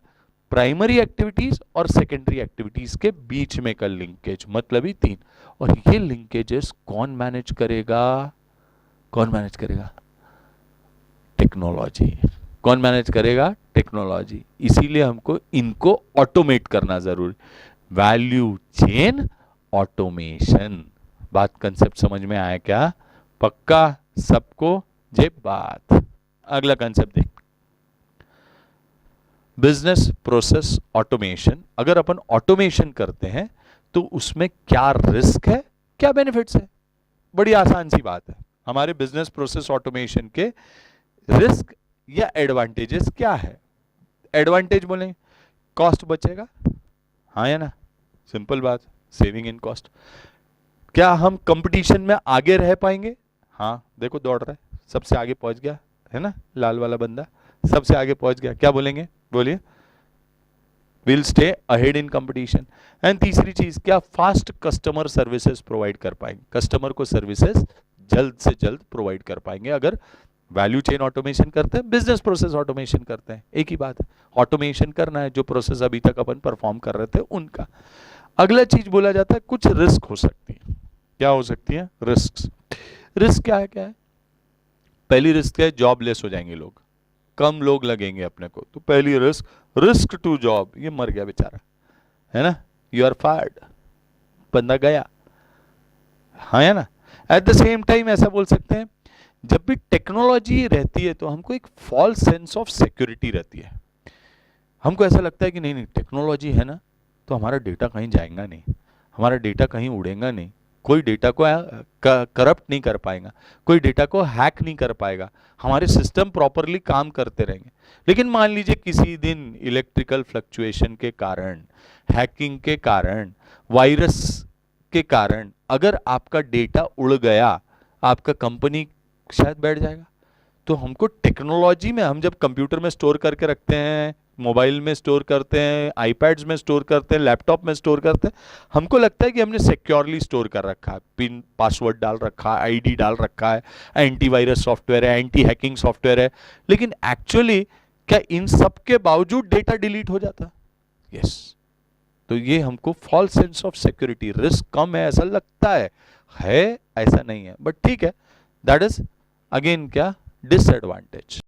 प्राइमरी एक्टिविटीज और सेकेंडरी एक्टिविटीज के बीच में का लिंकेज, मतलब ही 3। और ये लिंकेजेस कौन मैनेज करेगा, कौन मैनेज करेगा, टेक्नोलॉजी। कौन मैनेज करेगा, टेक्नोलॉजी। इसीलिए हमको इनको ऑटोमेट करना जरूरी, वैल्यू चेन ऑटोमेशन। बात कंसेप्ट समझ में आया क्या, पक्का सबको जे बात। अगला कंसेप्ट देख, बिजनेस प्रोसेस ऑटोमेशन। अगर अपन ऑटोमेशन करते हैं तो उसमें क्या रिस्क है, क्या बेनिफिट्स है, बड़ी आसान सी बात है। हमारे बिजनेस प्रोसेस ऑटोमेशन के रिस्क या एडवांटेजेस क्या है। एडवांटेज बोलें, कॉस्ट बचेगा, हाँ या ना, सिंपल बात, सेविंग इन कॉस्ट। क्या हम कंपटीशन में आगे रह पाएंगे, हाँ, देखो दौड़ रहा है, सबसे आगे पहुंच गया है ना, लाल वाला बंदा सबसे आगे पहुंच गया, क्या बोलेंगे, बोलिए, will stay ahead in competition. And तीसरी चीज क्या, फास्ट कस्टमर सर्विसेज प्रोवाइड कर पाएंगे, कस्टमर को सर्विसेज जल्द से जल्द प्रोवाइड कर पाएंगे अगर वैल्यू चेन ऑटोमेशन करते हैं, बिजनेस प्रोसेस ऑटोमेशन करते हैं, एक ही बात है, ऑटोमेशन करना है जो प्रोसेस अभी तक अपन परफॉर्म कर रहे थे उनका। अगला चीज बोला जाता है कुछ रिस्क हो सकती है, क्या हो सकती है, रिस्क। रिस्क क्या है, क्या है, पहली रिस्क है जॉबलेस हो जाएंगे लोग, कम लोग लगेंगे अपने को, तो पहली रिस्क, रिस्क टू जॉब, ये मर गया बेचारा, है ना, यू आर फायर्ड, बंदा गया, हाँ है ना। एट द सेम टाइम ऐसा बोल सकते हैं, जब भी टेक्नोलॉजी रहती है तो हमको एक फॉल्स सेंस ऑफ सिक्योरिटी रहती है, हमको ऐसा लगता है कि नहीं नहीं टेक्नोलॉजी है ना तो हमारा डेटा कहीं जाएगा नहीं, हमारा डेटा कहीं उड़ेगा नहीं, कोई डेटा को करप्ट नहीं कर पाएगा, कोई डेटा को हैक नहीं कर पाएगा, हमारे सिस्टम प्रॉपरली काम करते रहेंगे। लेकिन मान लीजिए किसी दिन इलेक्ट्रिकल फ्लक्चुएशन के कारण, हैकिंग के कारण, वायरस के कारण अगर आपका डेटा उड़ गया, आपका कंपनी शायद बैठ जाएगा। तो हमको टेक्नोलॉजी में, हम जब कंप्यूटर में स्टोर करके रखते हैं, मोबाइल में स्टोर करते हैं, आईपैड्स में स्टोर करते हैं, लैपटॉप में स्टोर करते हैं, हमको लगता है कि हमने सिक्योरली स्टोर कर रखा है, पिन पासवर्ड डाल रखा है, आईडी डाल रखा है, एंटीवायरस सॉफ्टवेयर है, एंटी हैकिंग सॉफ्टवेयर है, लेकिन एक्चुअली क्या इन सब के बावजूद डेटा डिलीट हो जाता? यस। तो ये हमको false sense of security, risk कम है ऐसा लगता है ऐसा नहीं है, बट ठीक है, दैट इज अगेन क्या, डिसएडवांटेज।